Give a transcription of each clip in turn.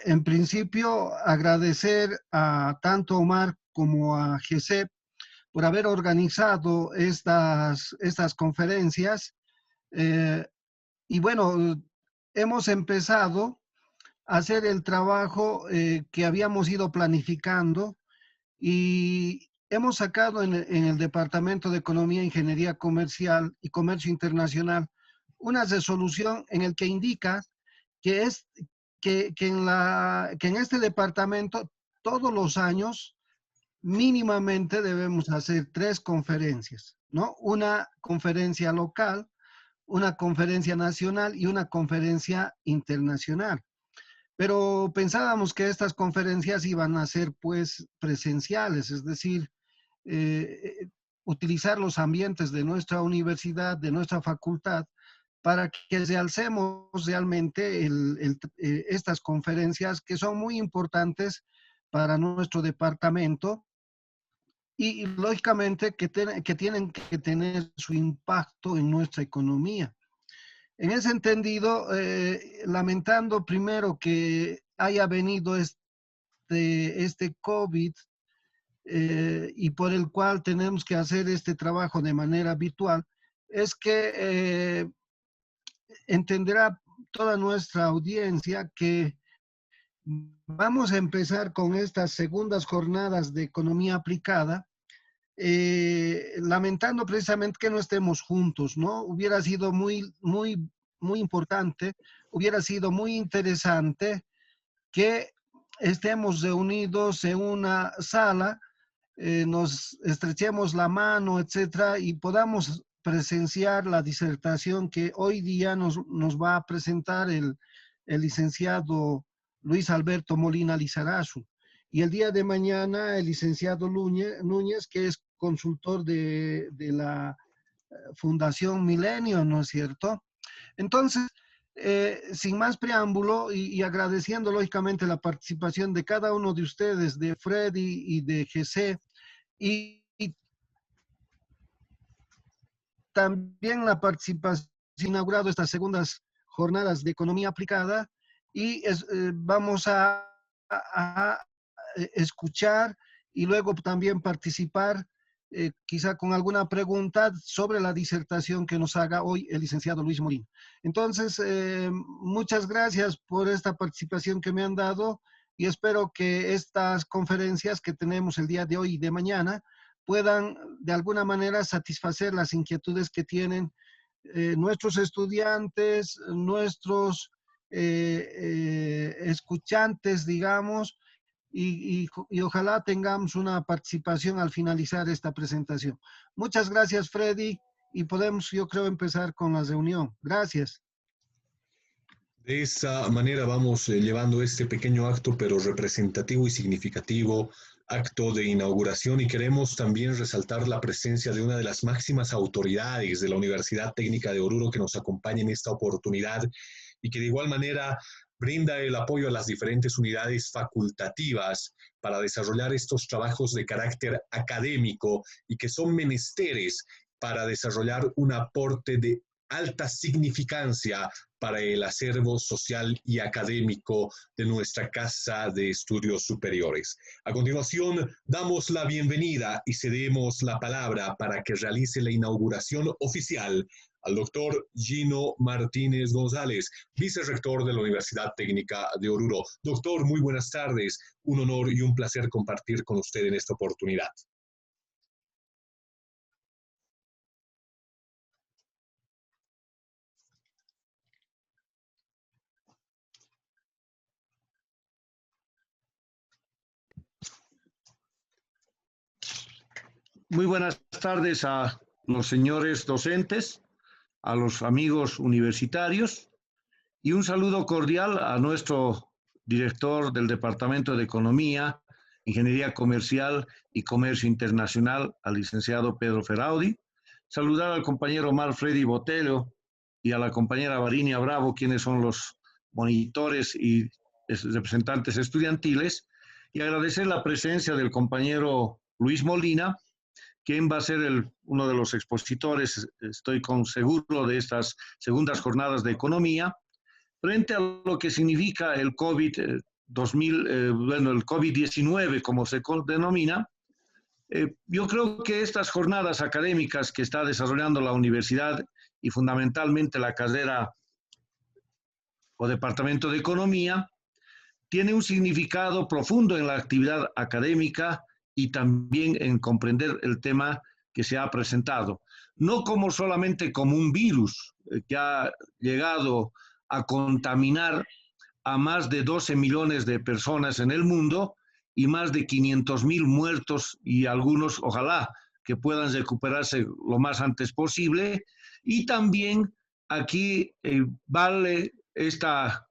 en principio, agradecer a tanto Omar como a GESEP por haber organizado estas conferencias. Eh, y bueno, hemos empezado a hacer el trabajo que habíamos ido planificando y hemos sacado en el Departamento de Economía, Ingeniería Comercial y Comercio Internacional una resolución en el que indica que es que en este departamento todos los años mínimamente debemos hacer 3 conferencias, ¿no? Una conferencia local, una conferencia nacional y una conferencia internacional. Pero pensábamos que estas conferencias iban a ser pues presenciales, es decir, eh, utilizar los ambientes de nuestra universidad, de nuestra facultad, para que realcemos realmente estas conferencias que son muy importantes para nuestro departamento y lógicamente que tienen que tener su impacto en nuestra economía. En ese entendido, lamentando primero que haya venido este COVID y por el cual tenemos que hacer este trabajo de manera virtual, es que entenderá toda nuestra audiencia que vamos a empezar con estas segundas jornadas de economía aplicada, lamentando precisamente que no estemos juntos, ¿no? Hubiera sido muy importante, hubiera sido muy interesante que estemos reunidos en una sala, nos estrechemos la mano, etcétera, y podamos presenciar la disertación que hoy día nos va a presentar el licenciado Luis Alberto Molina Lizarazu. Y el día de mañana el licenciado Núñez, que es consultor de la Fundación Milenio, ¿no es cierto? Entonces, sin más preámbulo y agradeciendo lógicamente la participación de cada uno de ustedes, de Freddy y de GC, y también la participación inaugurado estas segundas jornadas de economía aplicada y vamos a escuchar y luego también participar quizá con alguna pregunta sobre la disertación que nos haga hoy el licenciado Luis Molina. Entonces, muchas gracias por esta participación que me han dado y espero que estas conferencias que tenemos el día de hoy y de mañana puedan de alguna manera satisfacer las inquietudes que tienen nuestros estudiantes, nuestros escuchantes, digamos, y ojalá tengamos una participación al finalizar esta presentación. Muchas gracias, Freddy, y podemos, yo creo, empezar con la reunión. Gracias. De esa manera vamos llevando este pequeño acto, pero representativo y significativo, acto de inauguración, y queremos también resaltar la presencia de una de las máximas autoridades de la Universidad Técnica de Oruro que nos acompaña en esta oportunidad y que de igual manera brinda el apoyo a las diferentes unidades facultativas para desarrollar estos trabajos de carácter académico y que son menesteres para desarrollar un aporte de alta significancia para el acervo social y académico de nuestra Casa de Estudios Superiores. A continuación, damos la bienvenida y cedemos la palabra para que realice la inauguración oficial al doctor Gino Martínez González, vicerrector de la Universidad Técnica de Oruro. Doctor, muy buenas tardes. Un honor y un placer compartir con usted en esta oportunidad. Muy buenas tardes a los señores docentes, a los amigos universitarios y un saludo cordial a nuestro director del Departamento de Economía, Ingeniería Comercial y Comercio Internacional, al licenciado Pedro Feraudi. Saludar al compañero Omar Freddy Botelho y a la compañera Varinia Bravo, quienes son los monitores y representantes estudiantiles, y agradecer la presencia del compañero Luis Molina, quien va a ser uno de los expositores, estoy seguro, de estas segundas jornadas de economía, frente a lo que significa el COVID el COVID-19, como se denomina, yo creo que estas jornadas académicas que está desarrollando la universidad y fundamentalmente la carrera o departamento de economía, tiene un significado profundo en la actividad académica y también en comprender el tema que se ha presentado. No como solamente como un virus que ha llegado a contaminar a más de 12 millones de personas en el mundo y más de 500,000 muertos y algunos, ojalá, que puedan recuperarse lo más antes posible. Y también aquí vale esta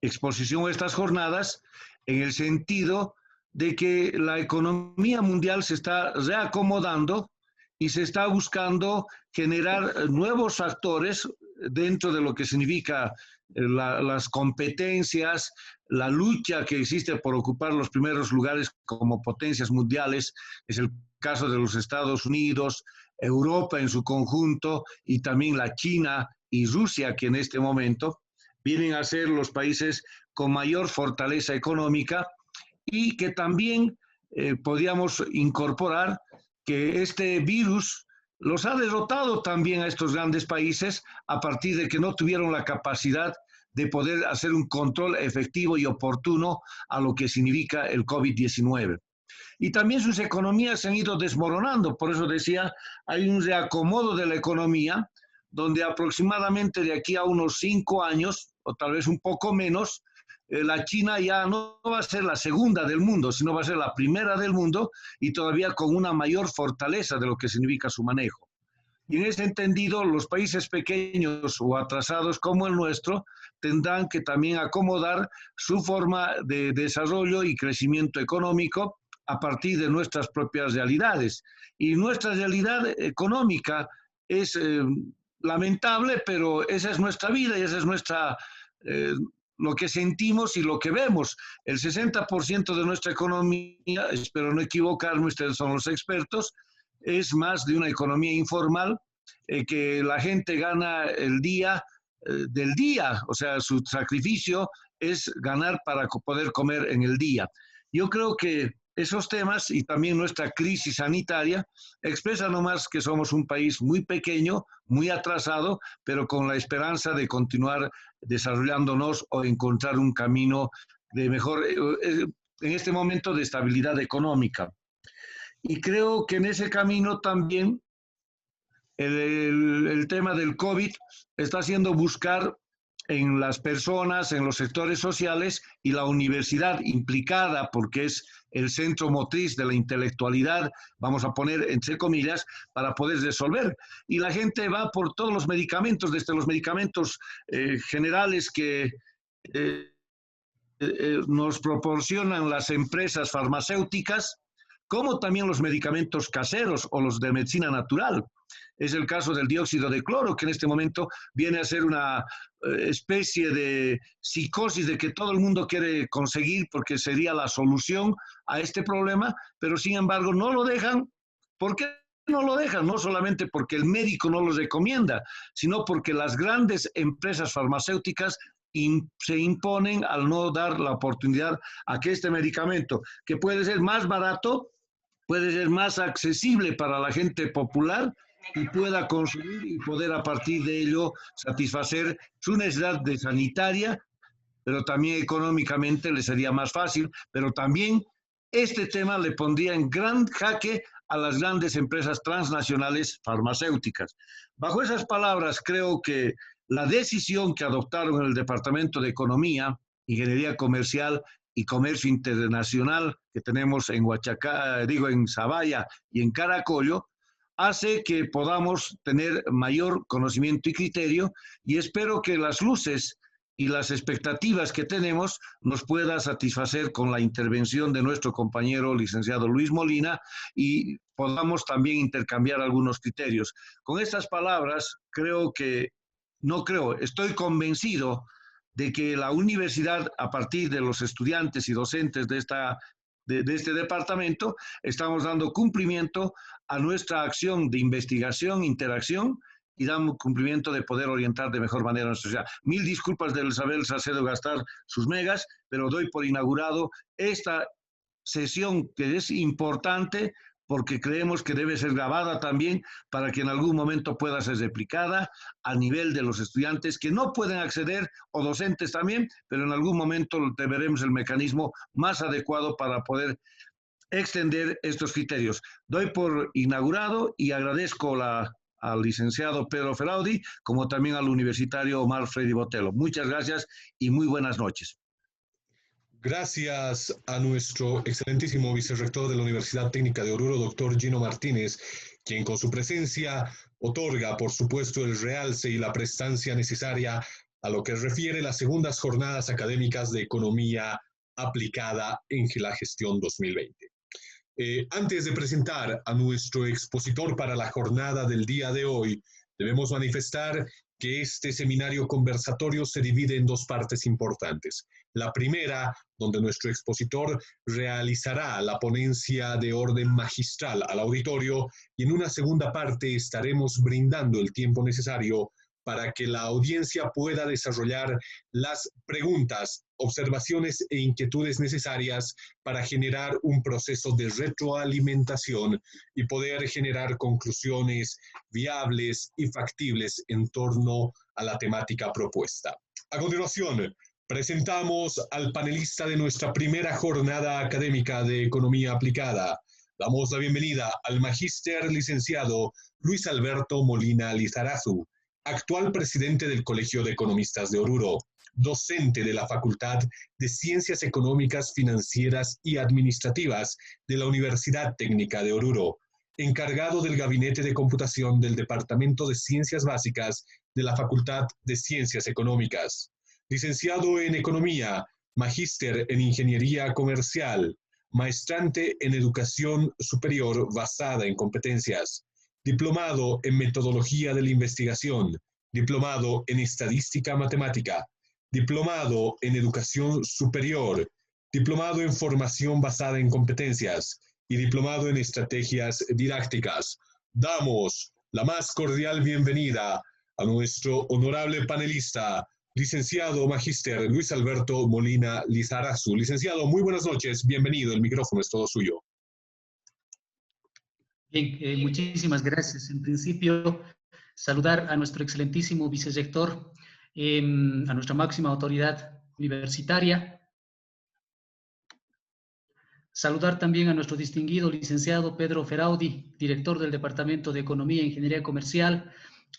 exposición, estas jornadas, en el sentido de que la economía mundial se está reacomodando y se está buscando generar nuevos actores dentro de lo que significa las competencias, la lucha que existe por ocupar los primeros lugares como potencias mundiales, es el caso de los Estados Unidos, Europa en su conjunto y también la China y Rusia, que en este momento vienen a ser los países con mayor fortaleza económica y que también podríamos incorporar que este virus los ha derrotado también a estos grandes países a partir de que no tuvieron la capacidad de poder hacer un control efectivo y oportuno a lo que significa el COVID-19. Y también sus economías se han ido desmoronando, por eso decía, hay un reacomodo de la economía, donde aproximadamente de aquí a unos 5 años, o tal vez un poco menos, la China ya no va a ser la segunda del mundo, sino va a ser la primera del mundo y todavía con una mayor fortaleza de lo que significa su manejo. Y en ese entendido, los países pequeños o atrasados como el nuestro tendrán que también acomodar su forma de desarrollo y crecimiento económico a partir de nuestras propias realidades. Y nuestra realidad económica es lamentable, pero esa es nuestra vida y esa es lo que sentimos y lo que vemos. El 60% de nuestra economía, espero no equivocarme, ustedes son los expertos, es más de una economía informal que la gente gana el día del día, o sea, su sacrificio es ganar para poder comer en el día. Yo creo que esos temas y también nuestra crisis sanitaria expresan nomás que somos un país muy pequeño, muy atrasado, pero con la esperanza de continuar desarrollándonos o encontrar un camino de mejor, en este momento, de estabilidad económica. Y creo que en ese camino también el tema del COVID está haciendo buscar en las personas, en los sectores sociales y la universidad implicada, porque es el centro motriz de la intelectualidad, vamos a poner entre comillas, para poder resolver. Y la gente va por todos los medicamentos, desde los medicamentos generales que nos proporcionan las empresas farmacéuticas, como también los medicamentos caseros o los de medicina natural. Es el caso del dióxido de cloro, que en este momento viene a ser una especie de psicosis de que todo el mundo quiere conseguir porque sería la solución a este problema, pero sin embargo no lo dejan. ¿Por qué no lo dejan? No solamente porque el médico no lo recomienda, sino porque las grandes empresas farmacéuticas se imponen al no dar la oportunidad a que este medicamento, que puede ser más barato, puede ser más accesible para la gente popular y pueda consumir y poder a partir de ello satisfacer su necesidad de sanitaria, pero también económicamente le sería más fácil, pero también este tema le pondría en gran jaque a las grandes empresas transnacionales farmacéuticas. Bajo esas palabras, creo que la decisión que adoptaron en el Departamento de Economía, Ingeniería Comercial y Comercio Internacional que tenemos en en Zabaya y en Caracollo, hace que podamos tener mayor conocimiento y criterio, y espero que las luces y las expectativas que tenemos nos pueda satisfacer con la intervención de nuestro compañero licenciado Luis Molina y podamos también intercambiar algunos criterios. Con estas palabras, estoy convencido de que la universidad, a partir de los estudiantes y docentes de este departamento, estamos dando cumplimiento a nuestra acción de investigación, interacción y damos cumplimiento de poder orientar de mejor manera a nuestra sociedad. Mil disculpas de Isabel Salcedo gastar sus megas, pero doy por inaugurado esta sesión que es importante porque creemos que debe ser grabada también para que en algún momento pueda ser replicada a nivel de los estudiantes que no pueden acceder, o docentes también, pero en algún momento veremos el mecanismo más adecuado para poder extender estos criterios. Doy por inaugurado y agradezco al licenciado Pedro Feraudi, como también al universitario Omar Freddy Botello. Muchas gracias y muy buenas noches. Gracias a nuestro excelentísimo vicerrector de la Universidad Técnica de Oruro, doctor Gino Martínez, quien con su presencia otorga, por supuesto, el realce y la prestancia necesaria a lo que refiere las segundas jornadas académicas de Economía Aplicada en la Gestión 2020. Antes de presentar a nuestro expositor para la jornada del día de hoy, debemos manifestar que este seminario conversatorio se divide en dos partes importantes. La primera, donde nuestro expositor realizará la ponencia de orden magistral al auditorio, y en una segunda parte estaremos brindando el tiempo necesario para que la audiencia pueda desarrollar las preguntas, observaciones e inquietudes necesarias para generar un proceso de retroalimentación y poder generar conclusiones viables y factibles en torno a la temática propuesta. A continuación, presentamos al panelista de nuestra primera jornada académica de Economía Aplicada. Damos la bienvenida al magíster licenciado Luis Alberto Molina Lizarazu, actual presidente del Colegio de Economistas de Oruro, docente de la Facultad de Ciencias Económicas, Financieras y Administrativas de la Universidad Técnica de Oruro, encargado del Gabinete de Computación del Departamento de Ciencias Básicas de la Facultad de Ciencias Económicas, licenciado en Economía, magíster en Ingeniería Comercial, maestrante en Educación Superior basada en competencias, diplomado en Metodología de la Investigación, diplomado en Estadística Matemática, diplomado en Educación Superior, diplomado en Formación basada en competencias y diplomado en Estrategias Didácticas. Damos la más cordial bienvenida a nuestro honorable panelista, licenciado magíster Luis Alberto Molina Lizarazu. Licenciado, muy buenas noches, bienvenido, el micrófono es todo suyo. Bien, muchísimas gracias. En principio, saludar a nuestro excelentísimo vicerrector, a nuestra máxima autoridad universitaria. Saludar también a nuestro distinguido licenciado Pedro Feraudi, director del Departamento de Economía e Ingeniería Comercial,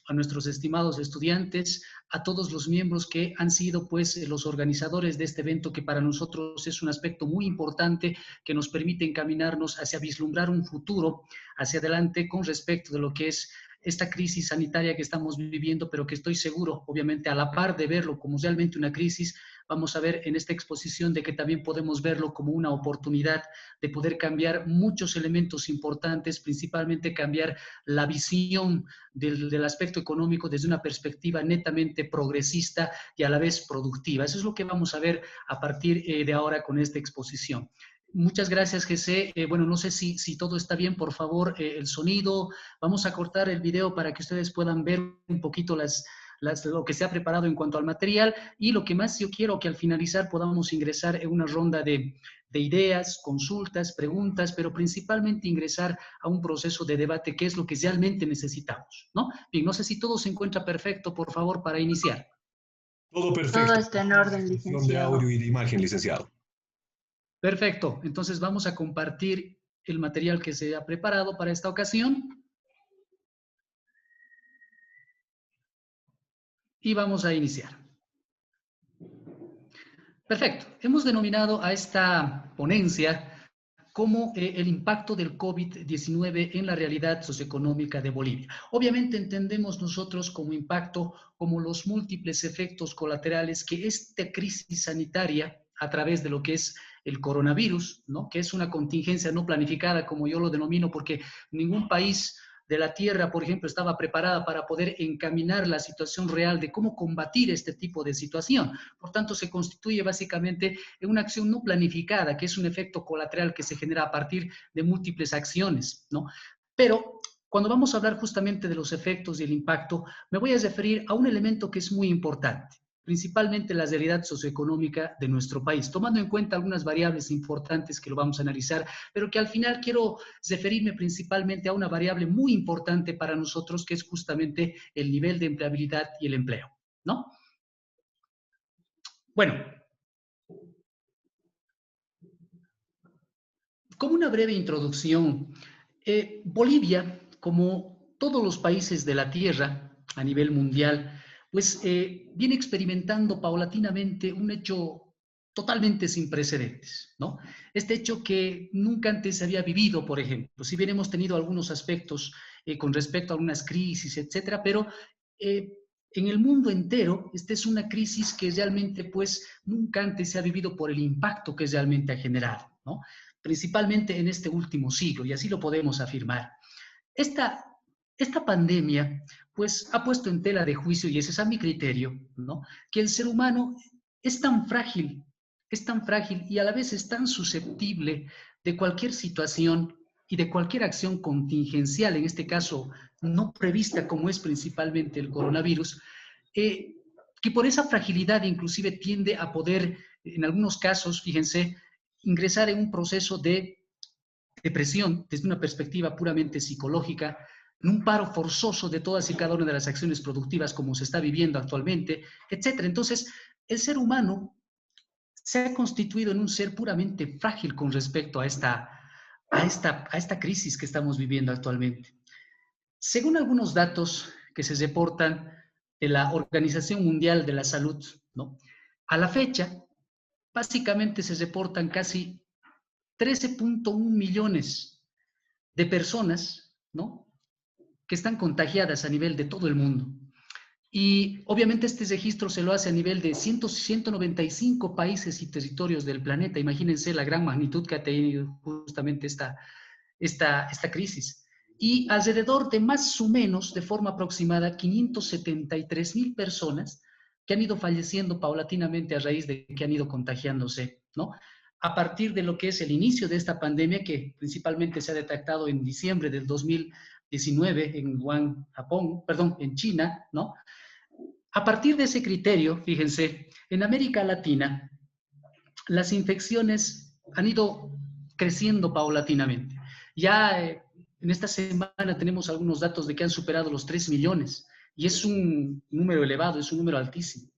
a nuestros estimados estudiantes, a todos los miembros que han sido pues los organizadores de este evento, que para nosotros es un aspecto muy importante que nos permite encaminarnos hacia vislumbrar un futuro hacia adelante con respecto de lo que es esta crisis sanitaria que estamos viviendo, pero que estoy seguro, obviamente, a la par de verlo como realmente una crisis, vamos a ver en esta exposición de que también podemos verlo como una oportunidad de poder cambiar muchos elementos importantes, principalmente cambiar la visión del aspecto económico desde una perspectiva netamente progresista y a la vez productiva. Eso es lo que vamos a ver a partir de ahora con esta exposición. Muchas gracias, GC. Bueno, no sé si todo está bien, por favor, el sonido. Vamos a cortar el video para que ustedes puedan ver un poquito lo que se ha preparado en cuanto al material, y lo que más yo quiero que al finalizar podamos ingresar en una ronda de ideas, consultas, preguntas, pero principalmente ingresar a un proceso de debate, que es lo que realmente necesitamos, ¿no? Bien, no sé si todo se encuentra perfecto, por favor, para iniciar. Todo perfecto. Todo está en orden, licenciado. De audio y de imagen, licenciado. Perfecto, entonces vamos a compartir el material que se ha preparado para esta ocasión. Y vamos a iniciar. Perfecto, hemos denominado a esta ponencia como el impacto del COVID-19 en la realidad socioeconómica de Bolivia. Obviamente entendemos nosotros como impacto como los múltiples efectos colaterales que esta crisis sanitaria, a través de lo que es el coronavirus, ¿no?, que es una contingencia no planificada, como yo lo denomino, porque ningún país de la Tierra, por ejemplo, estaba preparada para poder encaminar la situación real de cómo combatir este tipo de situación. Por tanto, se constituye básicamente en una acción no planificada, que es un efecto colateral que se genera a partir de múltiples acciones, ¿no? Pero cuando vamos a hablar justamente de los efectos y el impacto, me voy a referir a un elemento que es muy importante, principalmente la realidad socioeconómica de nuestro país, tomando en cuenta algunas variables importantes que lo vamos a analizar, pero que al final quiero referirme principalmente a una variable muy importante para nosotros, que es justamente el nivel de empleabilidad y el empleo, ¿no? Bueno, como una breve introducción, Bolivia, como todos los países de la Tierra a nivel mundial, pues viene experimentando paulatinamente un hecho totalmente sin precedentes, ¿no? Este hecho que nunca antes se había vivido, por ejemplo. Si bien hemos tenido algunos aspectos con respecto a algunas crisis, etcétera, pero en el mundo entero, esta es una crisis que realmente, pues, nunca antes se ha vivido por el impacto que realmente ha generado, ¿no? Principalmente en este último siglo, y así lo podemos afirmar. Esta, esta pandemia, pues, ha puesto en tela de juicio, y ese es a mi criterio, ¿no?, que el ser humano es tan frágil y a la vez es tan susceptible de cualquier situación y de cualquier acción contingencial, en este caso no prevista como es principalmente el coronavirus, que por esa fragilidad inclusive tiende a poder, en algunos casos, fíjense, ingresar en un proceso de depresión desde una perspectiva puramente psicológica, en un paro forzoso de todas y cada una de las acciones productivas como se está viviendo actualmente, etcétera. Entonces, el ser humano se ha constituido en un ser puramente frágil con respecto a esta crisis que estamos viviendo actualmente. Según algunos datos que se reportan de la Organización Mundial de la Salud, ¿no?, a la fecha, básicamente se reportan casi 13.1 millones de personas, ¿no?, que están contagiadas a nivel de todo el mundo. Y obviamente este registro se lo hace a nivel de 195 países y territorios del planeta. Imagínense la gran magnitud que ha tenido justamente esta crisis. Y alrededor de más o menos, de forma aproximada, 573,000 personas que han ido falleciendo paulatinamente a raíz de que han ido contagiándose, ¿no?, a partir de lo que es el inicio de esta pandemia, que principalmente se ha detectado en diciembre del 2019 en Wuhan, Japón, perdón, en China, ¿no? A partir de ese criterio, fíjense, en América Latina, las infecciones han ido creciendo paulatinamente. Ya en esta semana tenemos algunos datos de que han superado los 3 millones, y es un número elevado, es un número altísimo.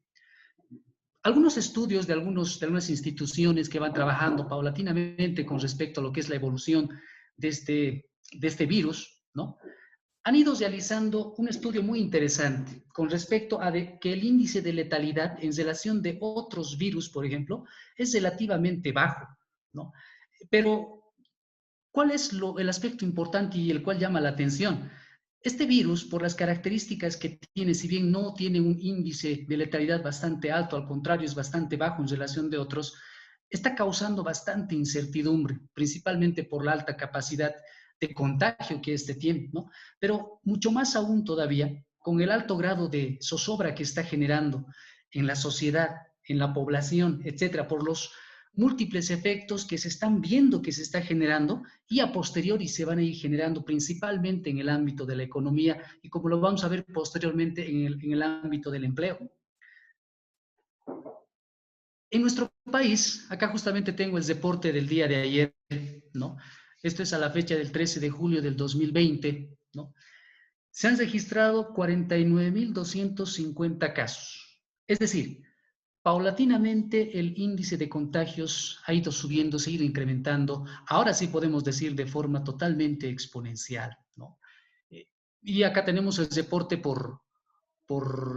Algunos estudios de algunas instituciones que van trabajando paulatinamente con respecto a lo que es la evolución de este virus, ¿no?, han ido realizando un estudio muy interesante con respecto a que el índice de letalidad en relación de otros virus, por ejemplo, es relativamente bajo, ¿no? Pero, ¿cuál es el aspecto importante y el cual llama la atención? Este virus, por las características que tiene, si bien no tiene un índice de letalidad bastante alto, al contrario, es bastante bajo en relación de otros, está causando bastante incertidumbre, principalmente por la alta capacidad de contagio que este tiene, ¿no? Pero mucho más aún todavía, con el alto grado de zozobra que está generando en la sociedad, en la población, etcétera, por los múltiples efectos que se están viendo que se está generando y a posteriori se van a ir generando principalmente en el ámbito de la economía y como lo vamos a ver posteriormente en el ámbito del empleo. En nuestro país, acá justamente tengo el reporte del día de ayer, ¿no? Esto es a la fecha del 13 de julio del 2020, ¿no? Se han registrado 49,250 casos. Es decir, paulatinamente el índice de contagios ha ido subiendo, se ha ido incrementando. Ahora sí podemos decir de forma totalmente exponencial, ¿no? Y acá tenemos el reporte por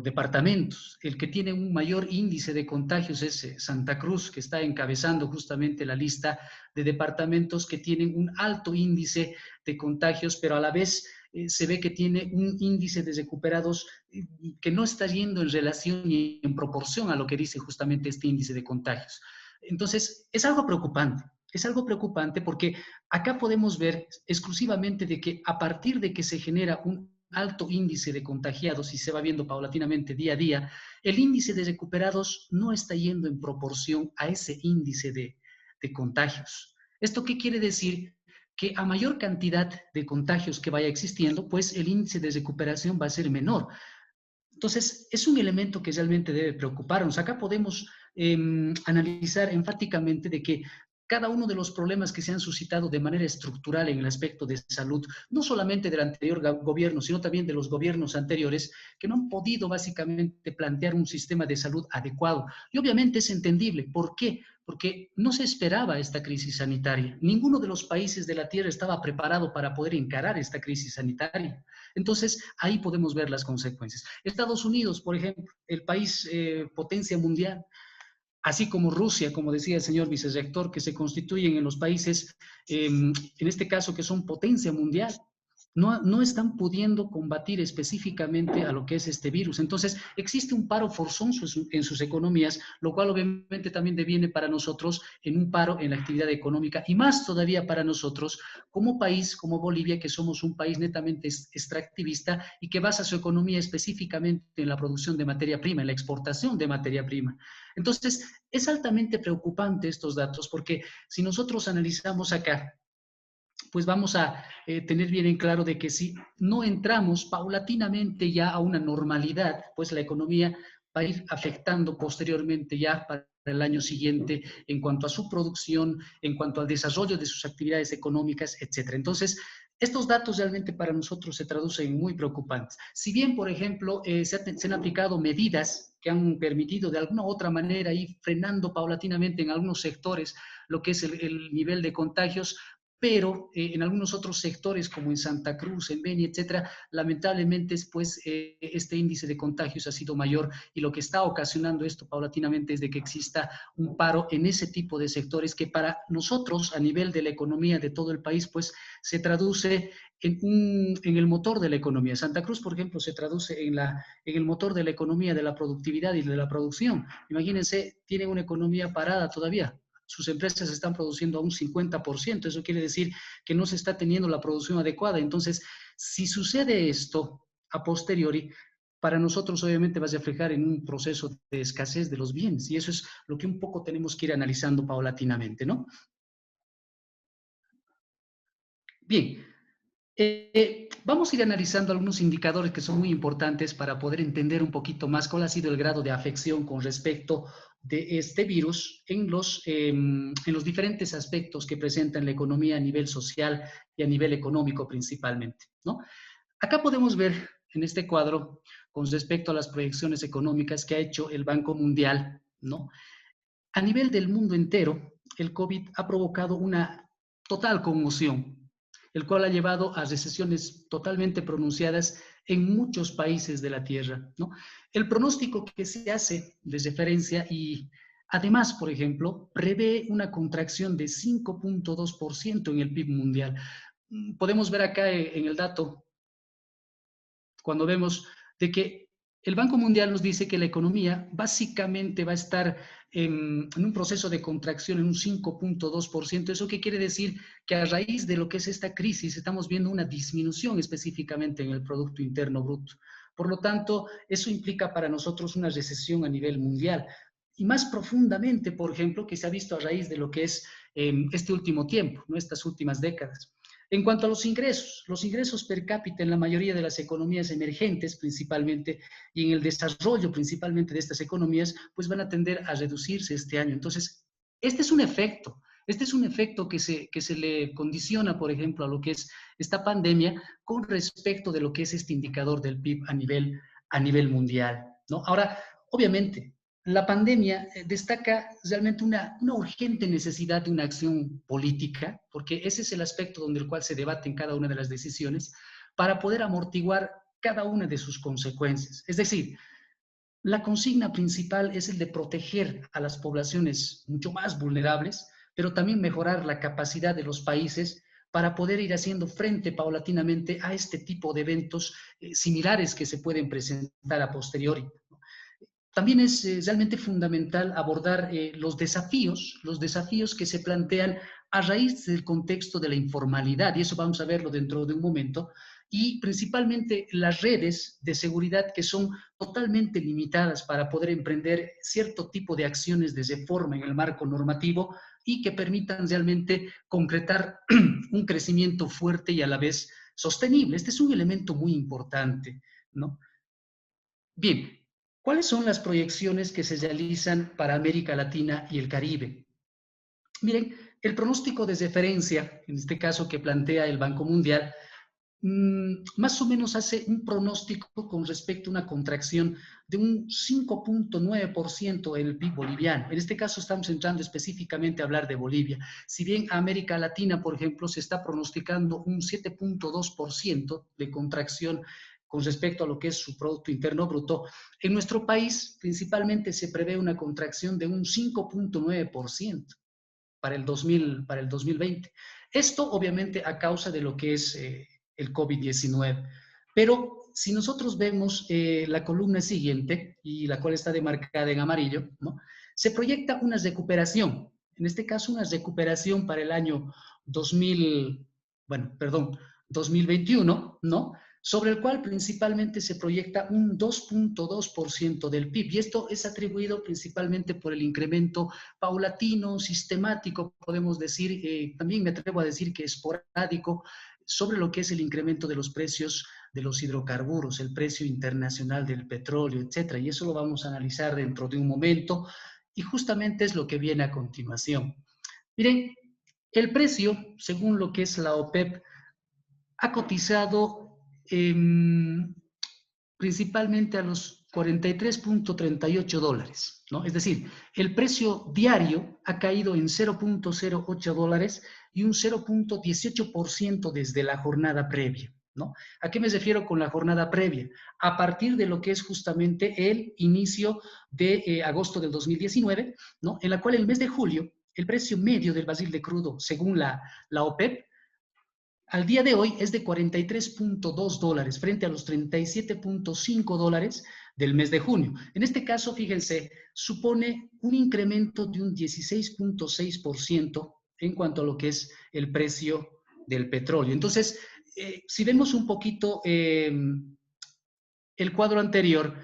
departamentos. El que tiene un mayor índice de contagios es Santa Cruz, que está encabezando justamente la lista de departamentos que tienen un alto índice de contagios, pero a la vez se ve que tiene un índice de recuperados que no está yendo en relación ni en proporción a lo que dice justamente este índice de contagios. Entonces, es algo preocupante porque acá podemos ver exclusivamente de que a partir de que se genera un alto índice de contagiados y se va viendo paulatinamente día a día, el índice de recuperados no está yendo en proporción a ese índice de contagios. ¿Esto qué quiere decir? que a mayor cantidad de contagios que vaya existiendo, pues el índice de recuperación va a ser menor. Entonces, es un elemento que realmente debe preocuparnos. Acá podemos analizar enfáticamente de que cada uno de los problemas que se han suscitado de manera estructural en el aspecto de salud, no solamente del anterior gobierno, sino también de los gobiernos anteriores, que no han podido básicamente plantear un sistema de salud adecuado. Y obviamente es entendible. ¿Por qué? Porque no se esperaba esta crisis sanitaria. Ninguno de los países de la Tierra estaba preparado para poder encarar esta crisis sanitaria. Entonces, ahí podemos ver las consecuencias. Estados Unidos, por ejemplo, el país potencia mundial, así como Rusia, como decía el señor vicerrector, que se constituyen en los países, en este caso, que son potencia mundial, no están pudiendo combatir específicamente a lo que es este virus. Entonces, existe un paro forzoso en sus economías, lo cual obviamente también deviene para nosotros en un paro en la actividad económica, y más todavía para nosotros como país, como Bolivia, que somos un país netamente extractivista y que basa su economía específicamente en la producción de materia prima, en la exportación de materia prima. Entonces, es altamente preocupante estos datos, porque si nosotros analizamos acá, pues vamos a tener bien en claro de que si no entramos paulatinamente ya a una normalidad, pues la economía va a ir afectando posteriormente ya para el año siguiente en cuanto a su producción, en cuanto al desarrollo de sus actividades económicas, etcétera. Entonces, estos datos realmente para nosotros se traducen en muy preocupantes. Si bien, por ejemplo, se han aplicado medidas que han permitido de alguna u otra manera ir frenando paulatinamente en algunos sectores lo que es el nivel de contagios, pero en algunos otros sectores, como en Santa Cruz, en Beni, etcétera, lamentablemente pues, este índice de contagios ha sido mayor, y lo que está ocasionando esto paulatinamente es de que exista un paro en ese tipo de sectores que para nosotros, a nivel de la economía de todo el país, pues se traduce en el motor de la economía. Santa Cruz, por ejemplo, se traduce en el motor de la economía, de la productividad y de la producción. Imagínense, tiene una economía parada todavía. Sus empresas están produciendo a un 50%, eso quiere decir que no se está teniendo la producción adecuada. Entonces, si sucede esto a posteriori, para nosotros obviamente va a reflejar en un proceso de escasez de los bienes, y eso es lo que un poco tenemos que ir analizando paulatinamente, ¿no? Bien, vamos a ir analizando algunos indicadores que son muy importantes para poder entender un poquito más cuál ha sido el grado de afección con respecto de este virus en los diferentes aspectos que presenta en la economía a nivel social y a nivel económico principalmente, ¿no? Acá podemos ver en este cuadro, con respecto a las proyecciones económicas que ha hecho el Banco Mundial, ¿no? A nivel del mundo entero, el COVID ha provocado una total conmoción, el cual ha llevado a recesiones totalmente pronunciadas en muchos países de la Tierra, ¿no? El pronóstico que se hace de referencia y además, por ejemplo, prevé una contracción de 5.2% en el PIB mundial. Podemos ver acá en el dato, cuando vemos de que el Banco Mundial nos dice que la economía básicamente va a estar en un proceso de contracción en un 5.2%. ¿Eso qué quiere decir? Que a raíz de lo que es esta crisis estamos viendo una disminución específicamente en el Producto Interno Bruto. Por lo tanto, eso implica para nosotros una recesión a nivel mundial. Y más profundamente, por ejemplo, que se ha visto a raíz de lo que es este último tiempo, ¿no? Estas últimas décadas. En cuanto a los ingresos per cápita en la mayoría de las economías emergentes principalmente y en el desarrollo principalmente de estas economías, pues van a tender a reducirse este año. Entonces, este es un efecto que se le condiciona, por ejemplo, a lo que es esta pandemia con respecto de lo que es este indicador del PIB a nivel mundial, ¿no? Ahora, obviamente, la pandemia destaca realmente una urgente necesidad de una acción política, porque ese es el aspecto donde el cual se debaten cada una de las decisiones, para poder amortiguar cada una de sus consecuencias. Es decir, la consigna principal es el de proteger a las poblaciones mucho más vulnerables, pero también mejorar la capacidad de los países para poder ir haciendo frente paulatinamente a este tipo de eventos similares que se pueden presentar a posteriori. También es realmente fundamental abordar los desafíos que se plantean a raíz del contexto de la informalidad, y eso vamos a verlo dentro de un momento, y principalmente las redes de seguridad que son totalmente limitadas para poder emprender cierto tipo de acciones de reforma en el marco normativo y que permitan realmente concretar un crecimiento fuerte y a la vez sostenible. Este es un elemento muy importante, ¿no? Bien, ¿cuáles son las proyecciones que se realizan para América Latina y el Caribe? Miren, el pronóstico de referencia, en este caso que plantea el Banco Mundial, más o menos hace un pronóstico con respecto a una contracción de un 5.9% en el PIB boliviano. En este caso estamos entrando específicamente a hablar de Bolivia. Si bien a América Latina, por ejemplo, se está pronosticando un 7.2% de contracción con respecto a lo que es su Producto Interno Bruto, en nuestro país principalmente se prevé una contracción de un 5.9% para el 2020. Esto obviamente a causa de lo que es el COVID-19. Pero si nosotros vemos la columna siguiente, y la cual está demarcada en amarillo, ¿no? Se proyecta una recuperación, en este caso una recuperación para el año 2021, ¿no? Sobre el cual principalmente se proyecta un 2.2% del PIB, y esto es atribuido principalmente por el incremento paulatino, sistemático, podemos decir, también me atrevo a decir que esporádico, sobre lo que es el incremento de los precios de los hidrocarburos, el precio internacional del petróleo, etcétera, y eso lo vamos a analizar dentro de un momento, y justamente es lo que viene a continuación. Miren, el precio, según lo que es la OPEP, ha cotizado principalmente a los $43.38, ¿no? Es decir, el precio diario ha caído en $0.08 y un 0.18% desde la jornada previa, ¿no? ¿A qué me refiero con la jornada previa? A partir de lo que es justamente el inicio de agosto del 2019, ¿no? En la cual el mes de julio, el precio medio del barril de crudo, según la OPEP, al día de hoy es de $43.2 frente a los $37.5 del mes de junio. En este caso, fíjense, supone un incremento de un 16.6% en cuanto a lo que es el precio del petróleo. Entonces, si vemos un poquito el cuadro anterior,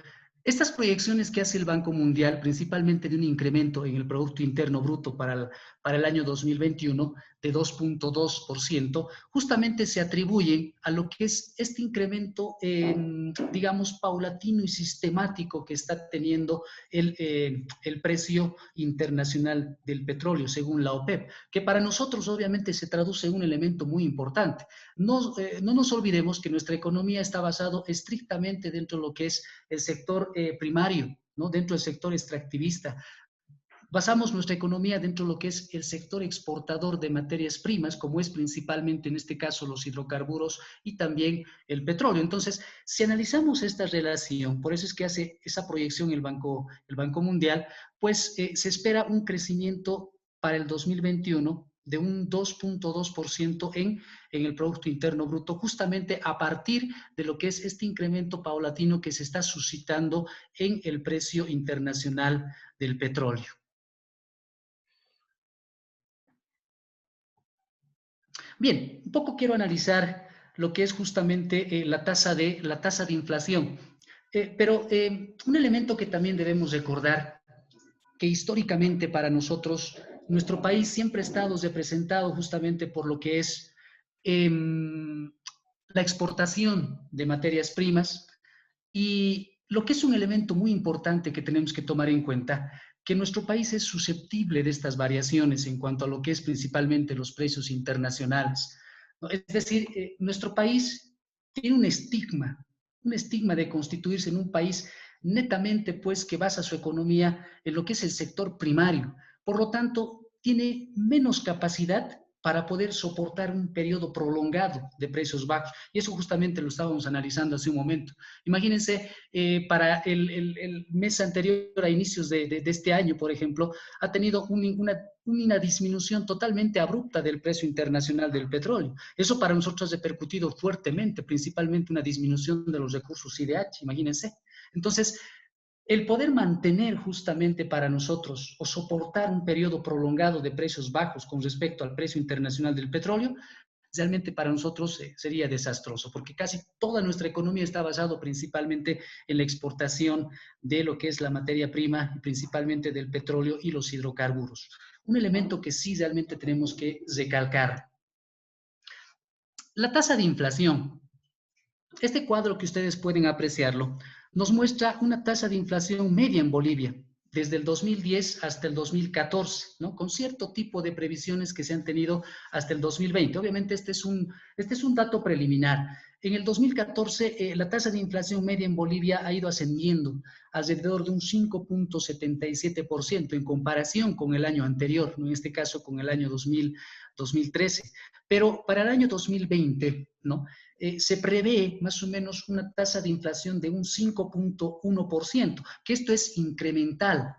estas proyecciones que hace el Banco Mundial, principalmente de un incremento en el Producto Interno Bruto para el año 2021 de 2.2%, justamente se atribuyen a lo que es este incremento, digamos, paulatino y sistemático que está teniendo el precio internacional del petróleo, según la OPEP, que para nosotros obviamente se traduce en un elemento muy importante. No nos olvidemos que nuestra economía está basada estrictamente dentro de lo que es el sector primario, ¿no? Dentro del sector extractivista. Basamos nuestra economía dentro de lo que es el sector exportador de materias primas, como es principalmente en este caso los hidrocarburos y también el petróleo. Entonces, si analizamos esta relación, por eso es que hace esa proyección el Banco Mundial, pues se espera un crecimiento para el 2021 de un 2.2% en el Producto Interno Bruto, justamente a partir de lo que es este incremento paulatino que se está suscitando en el precio internacional del petróleo. Bien, un poco quiero analizar lo que es justamente la tasa de inflación. Pero un elemento que también debemos recordar, que históricamente para nosotros, nuestro país siempre ha estado representado justamente por lo que es la exportación de materias primas, y lo que es un elemento muy importante que tenemos que tomar en cuenta, que nuestro país es susceptible de estas variaciones en cuanto a lo que es principalmente los precios internacionales, ¿no? Es decir, nuestro país tiene un estigma de constituirse en un país netamente, pues, que basa su economía en lo que es el sector primario. Por lo tanto, tiene menos capacidad para poder soportar un periodo prolongado de precios bajos. Y eso justamente lo estábamos analizando hace un momento. Imagínense, para el mes anterior, a inicios de este año, por ejemplo, ha tenido una disminución totalmente abrupta del precio internacional del petróleo. Eso para nosotros ha repercutido fuertemente, principalmente una disminución de los recursos IDH, imagínense. Entonces, el poder mantener justamente para nosotros o soportar un periodo prolongado de precios bajos con respecto al precio internacional del petróleo realmente para nosotros sería desastroso, porque casi toda nuestra economía está basada principalmente en la exportación de lo que es la materia prima, principalmente del petróleo y los hidrocarburos. Un elemento que sí realmente tenemos que recalcar. La tasa de inflación. Este cuadro que ustedes pueden apreciarlo nos muestra una tasa de inflación media en Bolivia desde el 2010 hasta el 2014, ¿no? Con cierto tipo de previsiones que se han tenido hasta el 2020. Obviamente este es un dato preliminar. En el 2014 la tasa de inflación media en Bolivia ha ido ascendiendo alrededor de un 5.77% en comparación con el año anterior, ¿no? En este caso con el año 2013. Pero para el año 2020, ¿no? Se prevé más o menos una tasa de inflación de un 5.1%, que esto es incremental,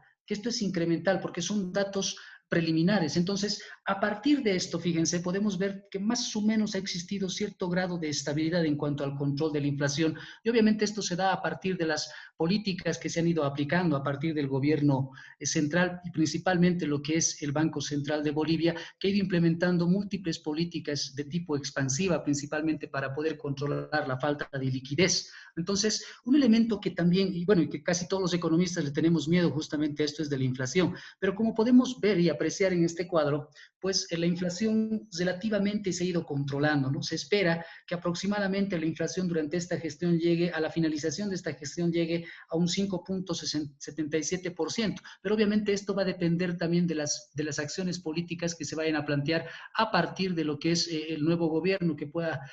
porque son datos preliminares. Entonces, a partir de esto, fíjense, podemos ver que más o menos ha existido cierto grado de estabilidad en cuanto al control de la inflación, y obviamente esto se da a partir de las políticas que se han ido aplicando a partir del gobierno central y principalmente lo que es el Banco Central de Bolivia, que ha ido implementando múltiples políticas de tipo expansiva, principalmente para poder controlar la falta de liquidez. Entonces, un elemento que también, y bueno, y que casi todos los economistas le tenemos miedo justamente a esto, es de la inflación. Pero como podemos ver y apreciar en este cuadro, pues la inflación relativamente se ha ido controlando, ¿no? Se espera que aproximadamente la inflación durante esta gestión llegue, a la finalización de esta gestión llegue a un 5.77%, pero obviamente esto va a depender también de las acciones políticas que se vayan a plantear a partir de lo que es el nuevo gobierno que pueda,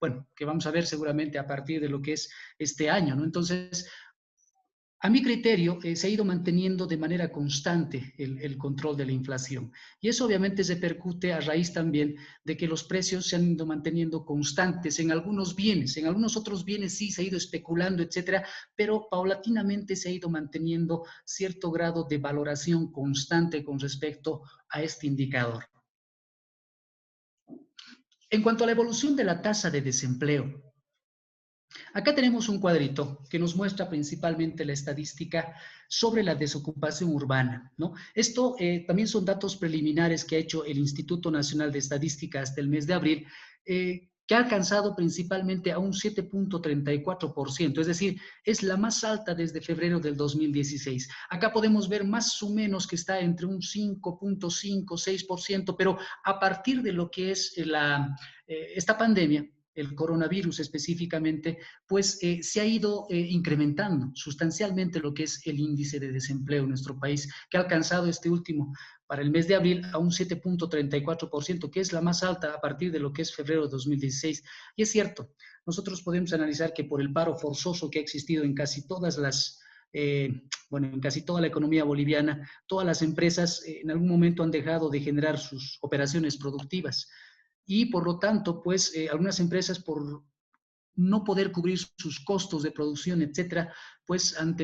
bueno, que vamos a ver seguramente a partir de lo que es este año, ¿no? Entonces, a mi criterio, se ha ido manteniendo de manera constante el control de la inflación. Y eso obviamente repercute a raíz también de que los precios se han ido manteniendo constantes en algunos bienes. En algunos otros bienes sí se ha ido especulando, etcétera, pero paulatinamente se ha ido manteniendo cierto grado de valoración constante con respecto a este indicador. En cuanto a la evolución de la tasa de desempleo, acá tenemos un cuadrito que nos muestra principalmente la estadística sobre la desocupación urbana, ¿no? Esto también son datos preliminares que ha hecho el Instituto Nacional de Estadística hasta el mes de abril, que ha alcanzado principalmente a un 7.34%, es decir, es la más alta desde febrero del 2016. Acá podemos ver más o menos que está entre un 5.5, 6%, pero a partir de lo que es esta pandemia, el coronavirus específicamente, pues se ha ido incrementando sustancialmente lo que es el índice de desempleo en nuestro país, que ha alcanzado este último para el mes de abril a un 7.34%, que es la más alta a partir de lo que es febrero de 2016. Y es cierto, nosotros podemos analizar que por el paro forzoso que ha existido en casi todas las bueno, en casi toda la economía boliviana, todas las empresas en algún momento han dejado de generar sus operaciones productivas. Y por lo tanto, pues algunas empresas por no poder cubrir sus costos de producción, etcétera, pues han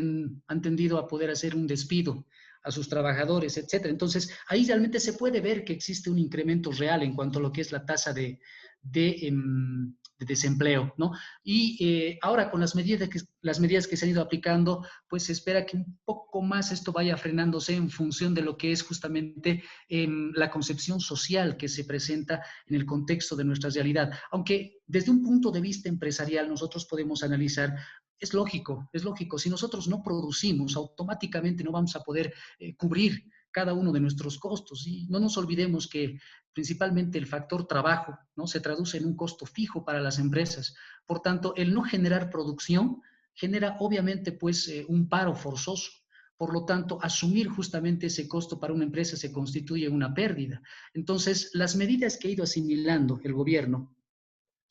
tendido a poder hacer un despido a sus trabajadores, etcétera. Entonces, ahí realmente se puede ver que existe un incremento real en cuanto a lo que es la tasa de desempleo, ¿no? Y ahora con las medidas que se han ido aplicando, pues se espera que un poco más esto vaya frenándose en función de lo que es justamente la concepción social que se presenta en el contexto de nuestra realidad. Aunque desde un punto de vista empresarial nosotros podemos analizar, es lógico, si nosotros no producimos, automáticamente no vamos a poder cubrir cada uno de nuestros costos. Y no nos olvidemos que principalmente el factor trabajo, ¿no?, se traduce en un costo fijo para las empresas. Por tanto, el no generar producción genera obviamente pues un paro forzoso. Por lo tanto, asumir justamente ese costo para una empresa se constituye una pérdida. Entonces, las medidas que ha ido asimilando el gobierno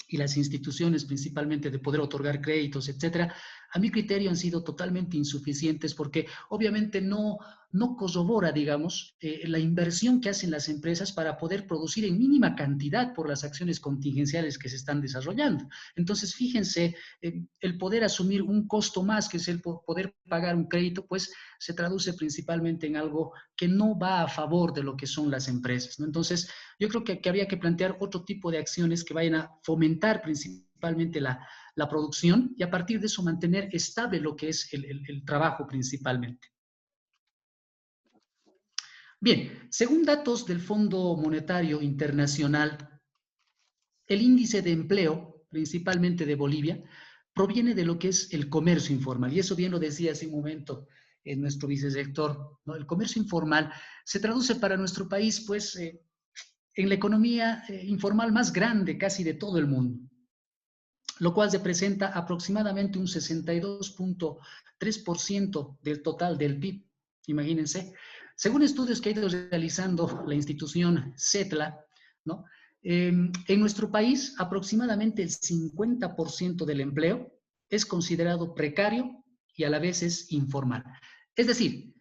y las instituciones, principalmente de poder otorgar créditos, etcétera, a mi criterio han sido totalmente insuficientes porque obviamente no corrobora, digamos, la inversión que hacen las empresas para poder producir en mínima cantidad por las acciones contingenciales que se están desarrollando. Entonces, fíjense, el poder asumir un costo más, que es el poder pagar un crédito, pues se traduce principalmente en algo que no va a favor de lo que son las empresas, ¿no? Entonces, yo creo que habría que plantear otro tipo de acciones que vayan a fomentar principalmente la producción y a partir de eso mantener estable lo que es el trabajo principalmente. Bien, según datos del Fondo Monetario Internacional, el índice de empleo, principalmente de Bolivia, proviene de lo que es el comercio informal. Y eso bien lo decía hace un momento nuestro vicesector, ¿no? El comercio informal se traduce para nuestro país, pues, en la economía informal más grande casi de todo el mundo, lo cual representa aproximadamente un 62.3% del total del PIB. Imagínense. Según estudios que ha ido realizando la institución CETLA, ¿no? En nuestro país, aproximadamente el 50% del empleo es considerado precario y a la vez es informal. Es decir,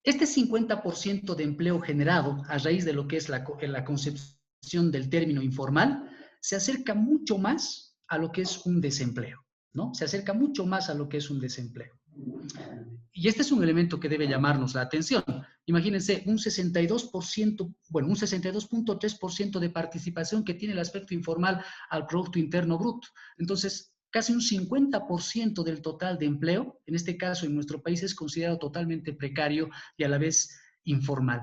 este 50% de empleo generado a raíz de lo que es la concepción del término informal se acerca mucho más a lo que es un desempleo, ¿no? Se acerca mucho más a lo que es un desempleo. Y este es un elemento que debe llamarnos la atención. Imagínense, un 62%, bueno, un 62.3% de participación que tiene el aspecto informal al Producto Interno Bruto. Entonces, casi un 50% del total de empleo, en este caso en nuestro país, es considerado totalmente precario y a la vez informal.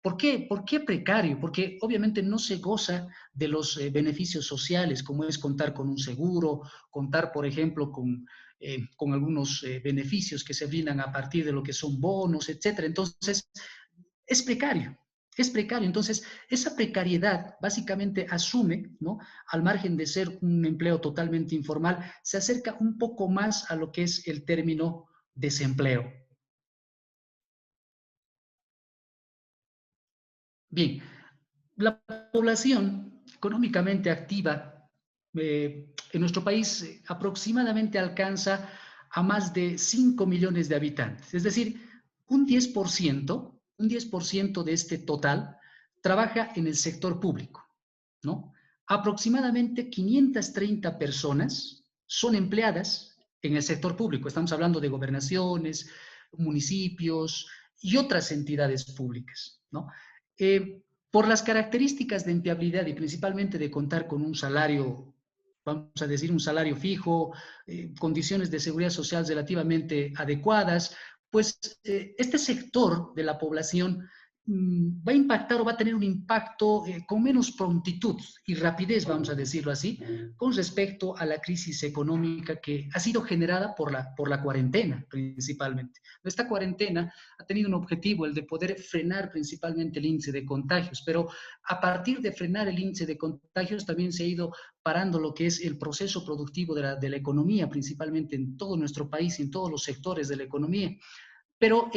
¿Por qué? ¿Por qué precario? Porque obviamente no se goza de los beneficios sociales, como es contar con un seguro, contar, por ejemplo, con algunos beneficios que se brindan a partir de lo que son bonos, etcétera. Entonces, es precario. Es precario. Entonces, esa precariedad básicamente asume, ¿no? Al margen de ser un empleo totalmente informal, se acerca un poco más a lo que es el término desempleo. Bien, la población económicamente activa en nuestro país aproximadamente alcanza a más de 5 millones de habitantes. Es decir, un 10% de este total trabaja en el sector público, ¿no? Aproximadamente 530 personas son empleadas en el sector público. Estamos hablando de gobernaciones, municipios y otras entidades públicas, ¿no? Por las características de empleabilidad y principalmente de contar con un salario, vamos a decir un salario fijo, condiciones de seguridad social relativamente adecuadas, pues este sector de la población va a impactar o va a tener un impacto con menos prontitud y rapidez, vamos a decirlo así, con respecto a la crisis económica que ha sido generada por la cuarentena principalmente. Esta cuarentena ha tenido un objetivo, el de poder frenar principalmente el índice de contagios, pero a partir de frenar el índice de contagios también se ha ido parando lo que es el proceso productivo de la economía, principalmente en todo nuestro país y en todos los sectores de la economía. Pero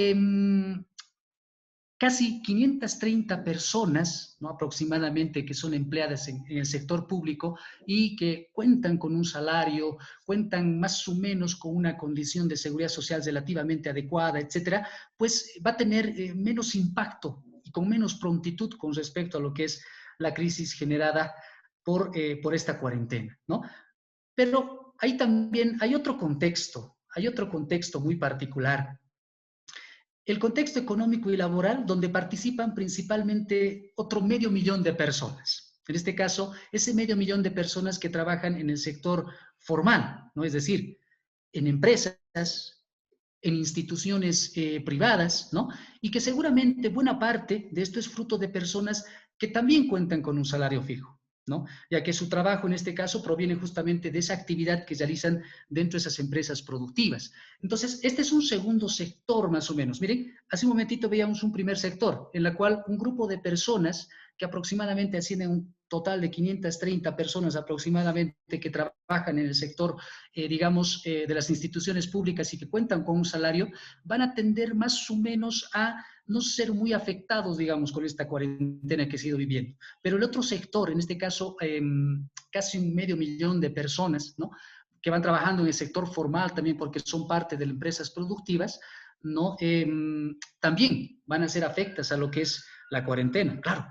casi 530 personas, ¿no? Aproximadamente, que son empleadas en el sector público y que cuentan con un salario, cuentan más o menos con una condición de seguridad social relativamente adecuada, etcétera, pues va a tener menos impacto y con menos prontitud con respecto a lo que es la crisis generada por esta cuarentena, ¿no? Pero ahí también hay otro contexto muy particular. El contexto económico y laboral, donde participan principalmente otro 500.000 de personas. En este caso, ese 500.000 de personas que trabajan en el sector formal, ¿no? Es decir, en empresas, en instituciones privadas, ¿no? Y que seguramente buena parte de esto es fruto de personas que también cuentan con un salario fijo, ¿no? Ya que su trabajo en este caso proviene justamente de esa actividad que realizan dentro de esas empresas productivas. Entonces, este es un segundo sector más o menos. Miren, hace un momentito veíamos un primer sector en la cual un grupo de personas que aproximadamente ascienden a un total de 530 personas aproximadamente que trabajan en el sector, digamos, de las instituciones públicas y que cuentan con un salario, van a tender más o menos a no ser muy afectados, digamos, con esta cuarentena que se ha ido viviendo. Pero el otro sector, en este caso, casi 500.000 de personas, ¿no? Que van trabajando en el sector formal también porque son parte de las empresas productivas, ¿no? También van a ser afectadas a lo que es la cuarentena. Claro,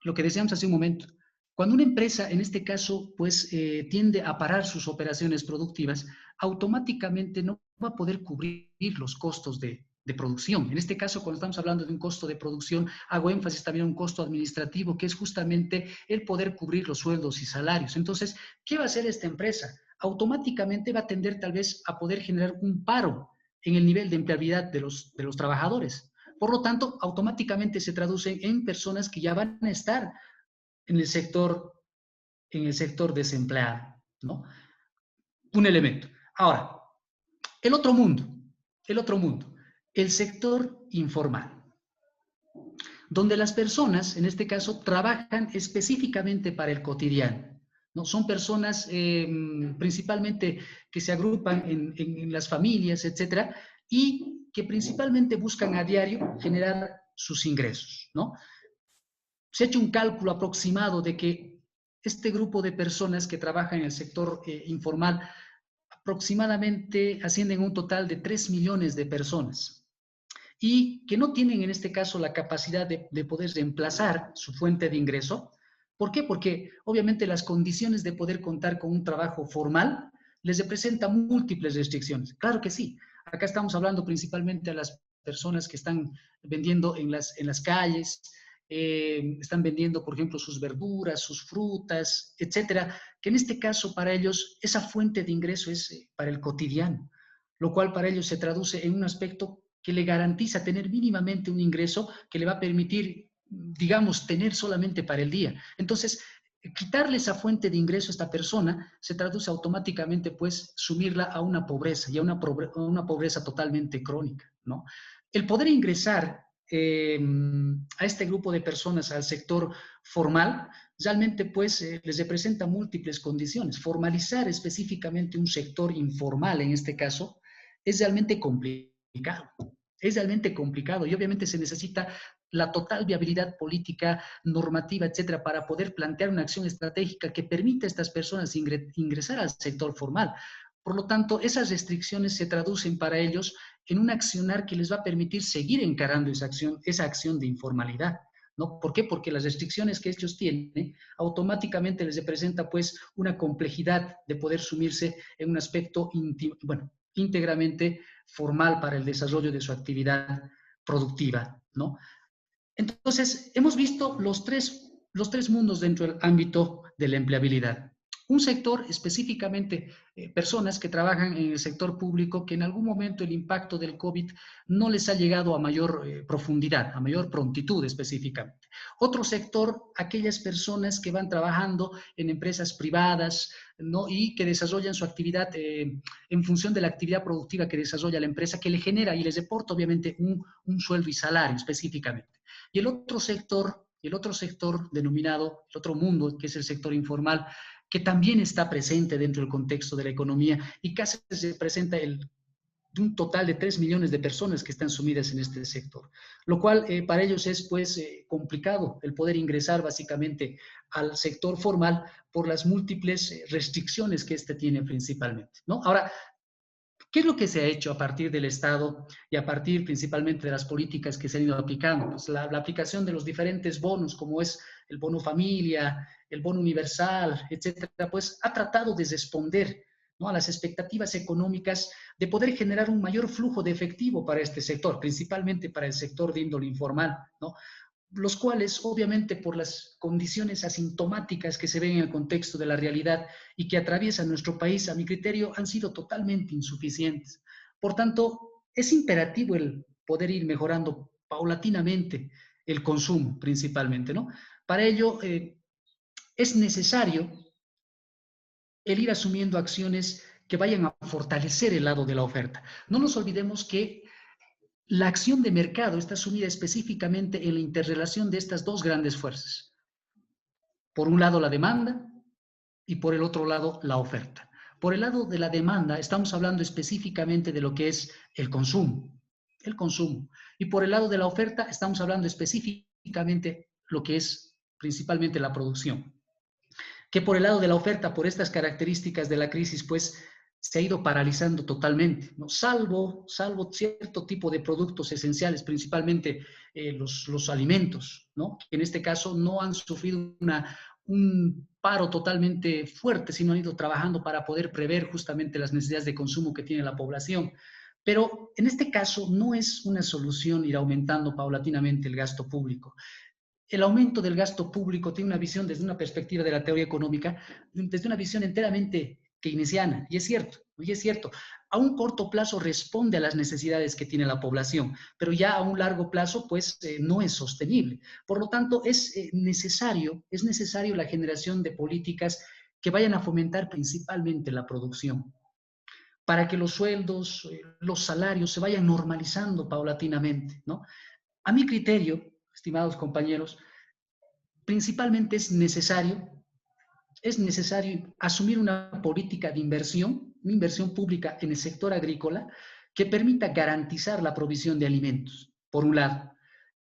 lo que decíamos hace un momento. Cuando una empresa, en este caso, pues tiende a parar sus operaciones productivas, automáticamente no va a poder cubrir los costos de producción. En este caso, cuando estamos hablando de un costo de producción, hago énfasis también en un costo administrativo, que es justamente el poder cubrir los sueldos y salarios. Entonces, ¿qué va a hacer esta empresa? Automáticamente va a tender tal vez a poder generar un paro en el nivel de empleabilidad de los trabajadores. Por lo tanto, automáticamente se traducen en personas que ya van a estar en el sector en el sector desempleado, ¿no? Un elemento. Ahora, el otro mundo, el sector informal, donde las personas, en este caso, trabajan específicamente para el cotidiano, ¿no? Son personas principalmente que se agrupan en las familias, etcétera, y que principalmente buscan a diario generar sus ingresos, ¿no? Se ha hecho un cálculo aproximado de que este grupo de personas que trabajan en el sector informal aproximadamente ascienden a un total de 3 millones de personas y que no tienen en este caso la capacidad de poder reemplazar su fuente de ingreso. ¿Por qué? Porque obviamente las condiciones de poder contar con un trabajo formal les representan múltiples restricciones. Claro que sí. Acá estamos hablando principalmente a las personas que están vendiendo en las calles, están vendiendo, por ejemplo, sus verduras, sus frutas, etcétera, que en este caso para ellos esa fuente de ingreso es para el cotidiano, lo cual para ellos se traduce en un aspecto que le garantiza tener mínimamente un ingreso que le va a permitir, digamos, tener solamente para el día. Entonces, quitarle esa fuente de ingreso a esta persona se traduce automáticamente, pues, sumirla a una pobreza y a una pobreza totalmente crónica, ¿no? El poder ingresar a este grupo de personas al sector formal, realmente pues les representa múltiples condiciones. Formalizar específicamente un sector informal, en este caso, es realmente complicado. Es realmente complicado y obviamente se necesita la total viabilidad política, normativa, etcétera, para poder plantear una acción estratégica que permita a estas personas ingresar al sector formal. Por lo tanto, esas restricciones se traducen para ellos en un accionar que les va a permitir seguir encarando esa acción de informalidad, ¿no? ¿Por qué? Porque las restricciones que ellos tienen automáticamente les representa pues una complejidad de poder sumirse en un aspecto íntegramente formal para el desarrollo de su actividad productiva, ¿no? Entonces, hemos visto los tres mundos dentro del ámbito de la empleabilidad. Un sector, específicamente personas que trabajan en el sector público, que en algún momento el impacto del COVID no les ha llegado a mayor profundidad, a mayor prontitud específicamente. Otro sector, aquellas personas que van trabajando en empresas privadas, ¿no? Y que desarrollan su actividad en función de la actividad productiva que desarrolla la empresa, que le genera y les reporta obviamente un sueldo y salario específicamente. Y el otro sector denominado, el otro mundo, que es el sector informal, que también está presente dentro del contexto de la economía y casi se presenta de un total de 3 millones de personas que están sumidas en este sector, lo cual para ellos es pues complicado el poder ingresar básicamente al sector formal por las múltiples restricciones que este tiene principalmente, ¿no? Ahora, ¿qué es lo que se ha hecho a partir del Estado y a partir principalmente de las políticas que se han ido aplicando? Pues la aplicación de los diferentes bonos, como es el bono familia, el bono universal, etcétera, pues ha tratado de responder, ¿no?, a las expectativas económicas de poder generar un mayor flujo de efectivo para este sector, principalmente para el sector de índole informal, ¿no? Los cuales, obviamente, por las condiciones asintomáticas que se ven en el contexto de la realidad y que atraviesan nuestro país, a mi criterio, han sido totalmente insuficientes. Por tanto, es imperativo el poder ir mejorando paulatinamente el consumo, principalmente, ¿no? Para ello, es necesario el ir asumiendo acciones que vayan a fortalecer el lado de la oferta. No nos olvidemos que la acción de mercado está sumida específicamente en la interrelación de estas dos grandes fuerzas. Por un lado, la demanda y por el otro lado, la oferta. Por el lado de la demanda, estamos hablando específicamente de lo que es el consumo. Y por el lado de la oferta, estamos hablando específicamente lo que es principalmente la producción. Que por el lado de la oferta, por estas características de la crisis, pues se ha ido paralizando totalmente, ¿no? Salvo cierto tipo de productos esenciales, principalmente los alimentos, ¿no? Que en este caso no han sufrido un paro totalmente fuerte, sino han ido trabajando para poder prever justamente las necesidades de consumo que tiene la población. Pero en este caso no es una solución ir aumentando paulatinamente el gasto público. El aumento del gasto público tiene una visión desde una perspectiva de la teoría económica, desde una visión enteramente keynesiana, y es cierto, a un corto plazo responde a las necesidades que tiene la población, pero ya a un largo plazo, pues, no es sostenible. Por lo tanto, es necesario la generación de políticas que vayan a fomentar principalmente la producción, para que los sueldos, los salarios se vayan normalizando paulatinamente, ¿no? A mi criterio, estimados compañeros, principalmente es necesario asumir una política de inversión, una inversión pública en el sector agrícola que permita garantizar la provisión de alimentos, por un lado.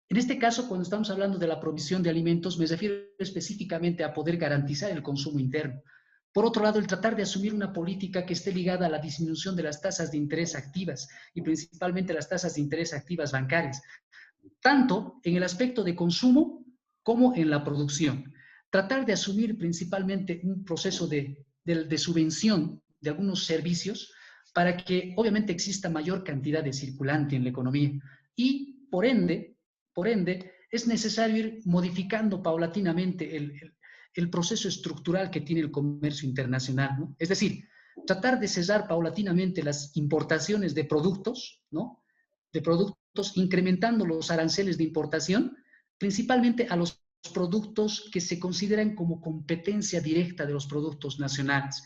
En este caso, cuando estamos hablando de la provisión de alimentos, me refiero específicamente a poder garantizar el consumo interno. Por otro lado, el tratar de asumir una política que esté ligada a la disminución de las tasas de interés activas y principalmente las tasas de interés activas bancarias, tanto en el aspecto de consumo como en la producción. Tratar de asumir principalmente un proceso de subvención de algunos servicios para que obviamente exista mayor cantidad de circulante en la economía y por ende, es necesario ir modificando paulatinamente el proceso estructural que tiene el comercio internacional, ¿no? Es decir, tratar de cesar paulatinamente las importaciones de productos, ¿no? De productos, incrementando los aranceles de importación, principalmente a los productos que se consideran como competencia directa de los productos nacionales.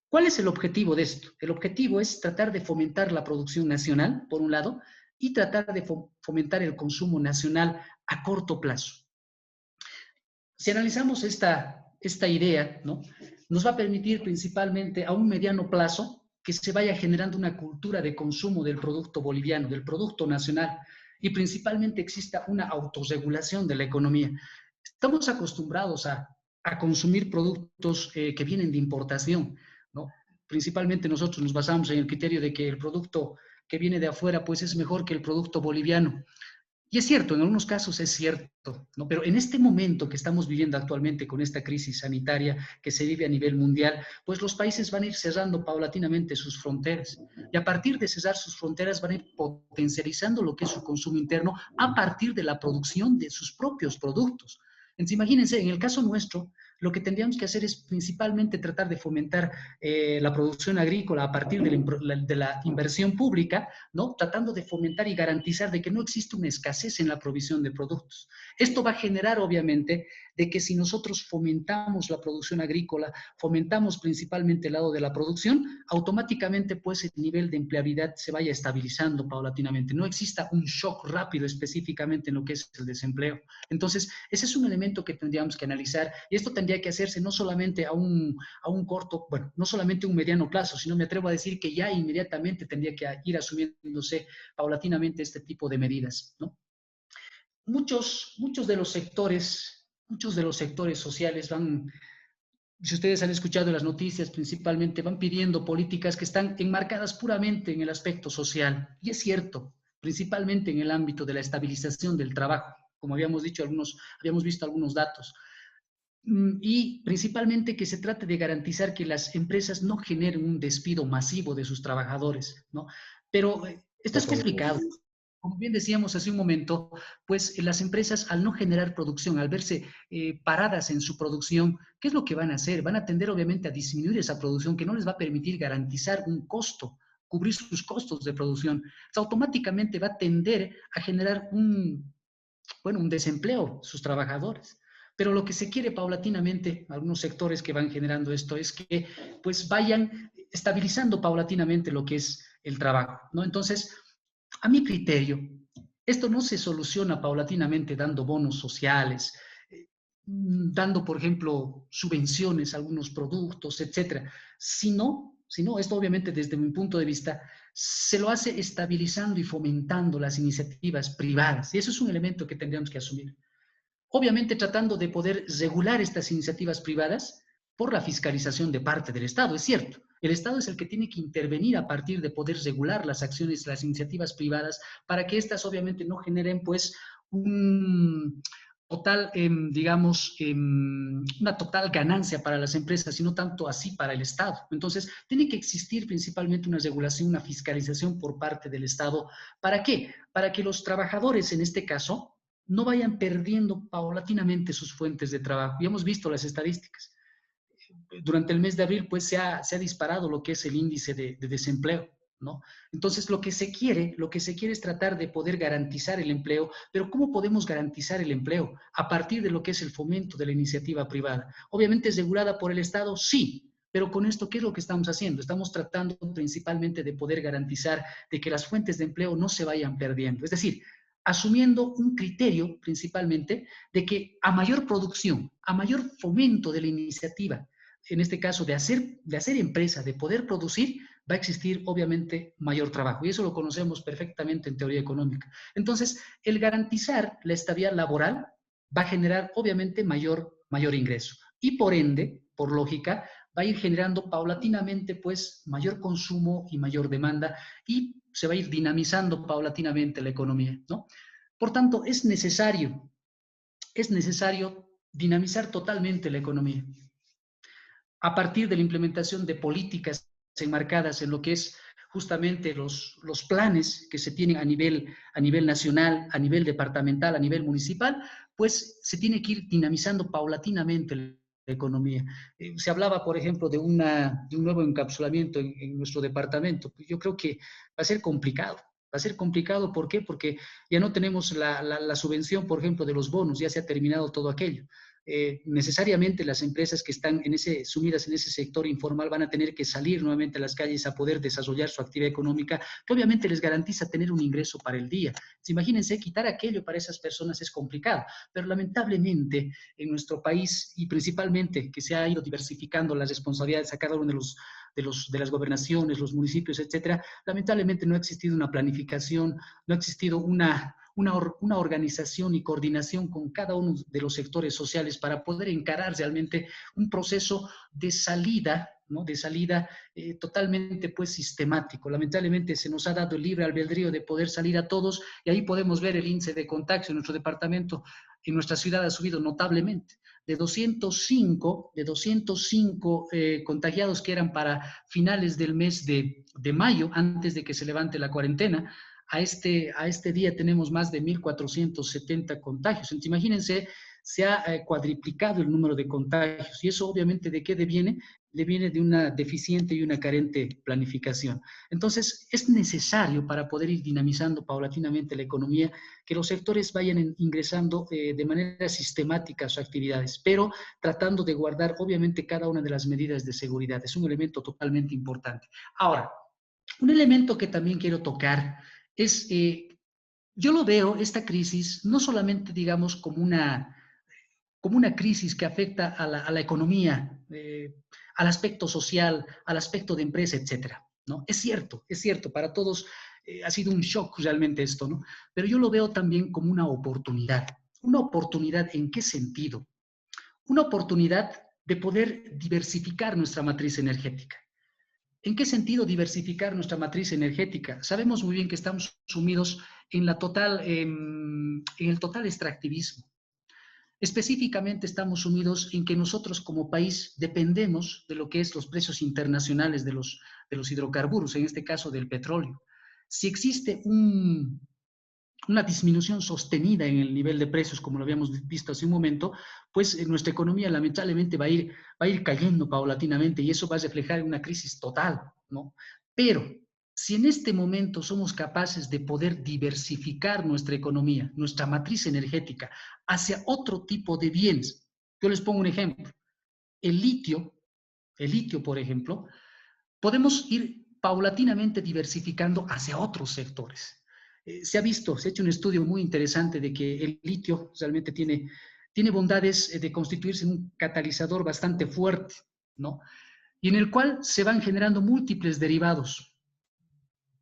¿Cuál es el objetivo de esto? El objetivo es tratar de fomentar la producción nacional, por un lado, y tratar de fomentar el consumo nacional a corto plazo. Si analizamos esta idea, ¿no? Nos va a permitir principalmente a un mediano plazo que se vaya generando una cultura de consumo del producto boliviano, del producto nacional, y principalmente exista una autorregulación de la economía. Estamos acostumbrados a consumir productos que vienen de importación, ¿no? Principalmente nosotros nos basamos en el criterio de que el producto que viene de afuera pues es mejor que el producto boliviano. Y es cierto, en algunos casos es cierto, ¿no? Pero en este momento que estamos viviendo actualmente con esta crisis sanitaria que se vive a nivel mundial, pues los países van a ir cerrando paulatinamente sus fronteras. Y a partir de cerrar sus fronteras van a ir potencializando lo que es su consumo interno a partir de la producción de sus propios productos. Entonces, imagínense, en el caso nuestro, lo que tendríamos que hacer es principalmente tratar de fomentar la producción agrícola a partir de la inversión pública, ¿no? Tratando de fomentar y garantizar de que no existe una escasez en la provisión de productos. Esto va a generar, obviamente, de que si nosotros fomentamos la producción agrícola, fomentamos principalmente el lado de la producción, automáticamente pues el nivel de empleabilidad se vaya estabilizando paulatinamente. No exista un shock rápido específicamente en lo que es el desempleo. Entonces, ese es un elemento que tendríamos que analizar y esto tendría que hacerse no solamente a un corto, bueno, no solamente a un mediano plazo, sino me atrevo a decir que ya inmediatamente tendría que ir asumiéndose paulatinamente este tipo de medidas, ¿no? Muchos de los sectores sociales van, si ustedes han escuchado las noticias, principalmente van pidiendo políticas que están enmarcadas puramente en el aspecto social. Y es cierto, principalmente en el ámbito de la estabilización del trabajo, como habíamos visto algunos datos. Y principalmente que se trate de garantizar que las empresas no generen un despido masivo de sus trabajadores, ¿no? Pero esto es complicado. Como bien decíamos hace un momento, pues las empresas al no generar producción, al verse paradas en su producción, ¿qué es lo que van a hacer? Van a tender obviamente a disminuir esa producción que no les va a permitir garantizar un costo, cubrir sus costos de producción. Entonces, automáticamente va a tender a generar un desempleo sus trabajadores. Pero lo que se quiere paulatinamente, algunos sectores que van generando esto, es que pues vayan estabilizando paulatinamente lo que es el trabajo, ¿no? Entonces, a mi criterio, esto no se soluciona paulatinamente dando bonos sociales, dando, por ejemplo, subvenciones a algunos productos, etcétera, sino, esto obviamente desde mi punto de vista, se lo hace estabilizando y fomentando las iniciativas privadas, y eso es un elemento que tendríamos que asumir. Obviamente tratando de poder regular estas iniciativas privadas por la fiscalización de parte del Estado, es cierto. El Estado es el que tiene que intervenir a partir de poder regular las acciones, las iniciativas privadas, para que éstas obviamente no generen pues un total, una total ganancia para las empresas, sino tanto así para el Estado. Entonces, tiene que existir principalmente una regulación, una fiscalización por parte del Estado. ¿Para qué? Para que los trabajadores, en este caso, no vayan perdiendo paulatinamente sus fuentes de trabajo. Ya hemos visto las estadísticas. durante el mes de abril pues se ha disparado lo que es el índice de desempleo, ¿no? Entonces lo que se quiere es tratar de poder garantizar el empleo, pero ¿cómo podemos garantizar el empleo? A partir de lo que es el fomento de la iniciativa privada. Obviamente asegurada por el Estado, sí, pero con esto, ¿qué es lo que estamos haciendo? Estamos tratando principalmente de poder garantizar de que las fuentes de empleo no se vayan perdiendo. Es decir, asumiendo un criterio principalmente de que a mayor producción, a mayor fomento de la iniciativa, en este caso de hacer empresa, de poder producir, va a existir obviamente mayor trabajo. Y eso lo conocemos perfectamente en teoría económica. Entonces, el garantizar la estabilidad laboral va a generar obviamente mayor ingreso. Y por ende, por lógica, va a ir generando paulatinamente pues mayor consumo y mayor demanda y se va a ir dinamizando paulatinamente la economía, ¿no? Por tanto, es necesario dinamizar totalmente la economía a partir de la implementación de políticas enmarcadas en lo que es justamente los planes que se tienen a nivel nacional, a nivel departamental, a nivel municipal, pues se tiene que ir dinamizando paulatinamente la economía. Se hablaba, por ejemplo, de un nuevo encapsulamiento en nuestro departamento. Yo creo que va a ser complicado. Va a ser complicado, ¿por qué? Porque ya no tenemos la subvención, por ejemplo, de los bonos, ya se ha terminado todo aquello. Necesariamente las empresas que están sumidas en ese sector informal van a tener que salir nuevamente a las calles a poder desarrollar su actividad económica, que obviamente les garantiza tener un ingreso para el día. Imagínense, quitar aquello para esas personas es complicado, pero lamentablemente en nuestro país, y principalmente que se ha ido diversificando las responsabilidades a cada uno de las gobernaciones, los municipios, etcétera, lamentablemente no ha existido una planificación, no ha existido una organización y coordinación con cada uno de los sectores sociales para poder encarar realmente un proceso de salida, ¿no? De salida totalmente pues sistemático. Lamentablemente se nos ha dado el libre albedrío de poder salir a todos y ahí podemos ver el índice de contagio en nuestro departamento, en nuestra ciudad ha subido notablemente. De 205 contagiados que eran para finales del mes de mayo, antes de que se levante la cuarentena, a este día tenemos más de 1.470 contagios. Entonces, imagínense, se ha cuadriplicado el número de contagios. Y eso obviamente, ¿de qué deviene? Deviene de una deficiente y una carente planificación. Entonces, es necesario para poder ir dinamizando paulatinamente la economía que los sectores vayan ingresando de manera sistemática a sus actividades, pero tratando de guardar obviamente cada una de las medidas de seguridad. Es un elemento totalmente importante. Ahora, un elemento que también quiero tocar es, yo lo veo, esta crisis, no solamente, digamos, como una crisis que afecta a la economía, al aspecto social, al aspecto de empresa, etcétera, ¿no? Es cierto, para todos ha sido un shock realmente esto, ¿no? Pero yo lo veo también como una oportunidad. ¿Una oportunidad en qué sentido? Una oportunidad de poder diversificar nuestra matriz energética. ¿En qué sentido diversificar nuestra matriz energética? Sabemos muy bien que estamos sumidos en el total extractivismo. Específicamente estamos sumidos en que nosotros como país dependemos de lo que es los precios internacionales de los hidrocarburos, en este caso del petróleo. Si existe una disminución sostenida en el nivel de precios, como lo habíamos visto hace un momento, pues nuestra economía lamentablemente va a ir cayendo paulatinamente y eso va a reflejar una crisis total, ¿no? Pero si en este momento somos capaces de poder diversificar nuestra economía, nuestra matriz energética, hacia otro tipo de bienes, yo les pongo un ejemplo. El litio, por ejemplo, podemos ir paulatinamente diversificando hacia otros sectores. Se ha hecho un estudio muy interesante de que el litio realmente tiene bondades de constituirse en un catalizador bastante fuerte, ¿no? Y en el cual se van generando múltiples derivados.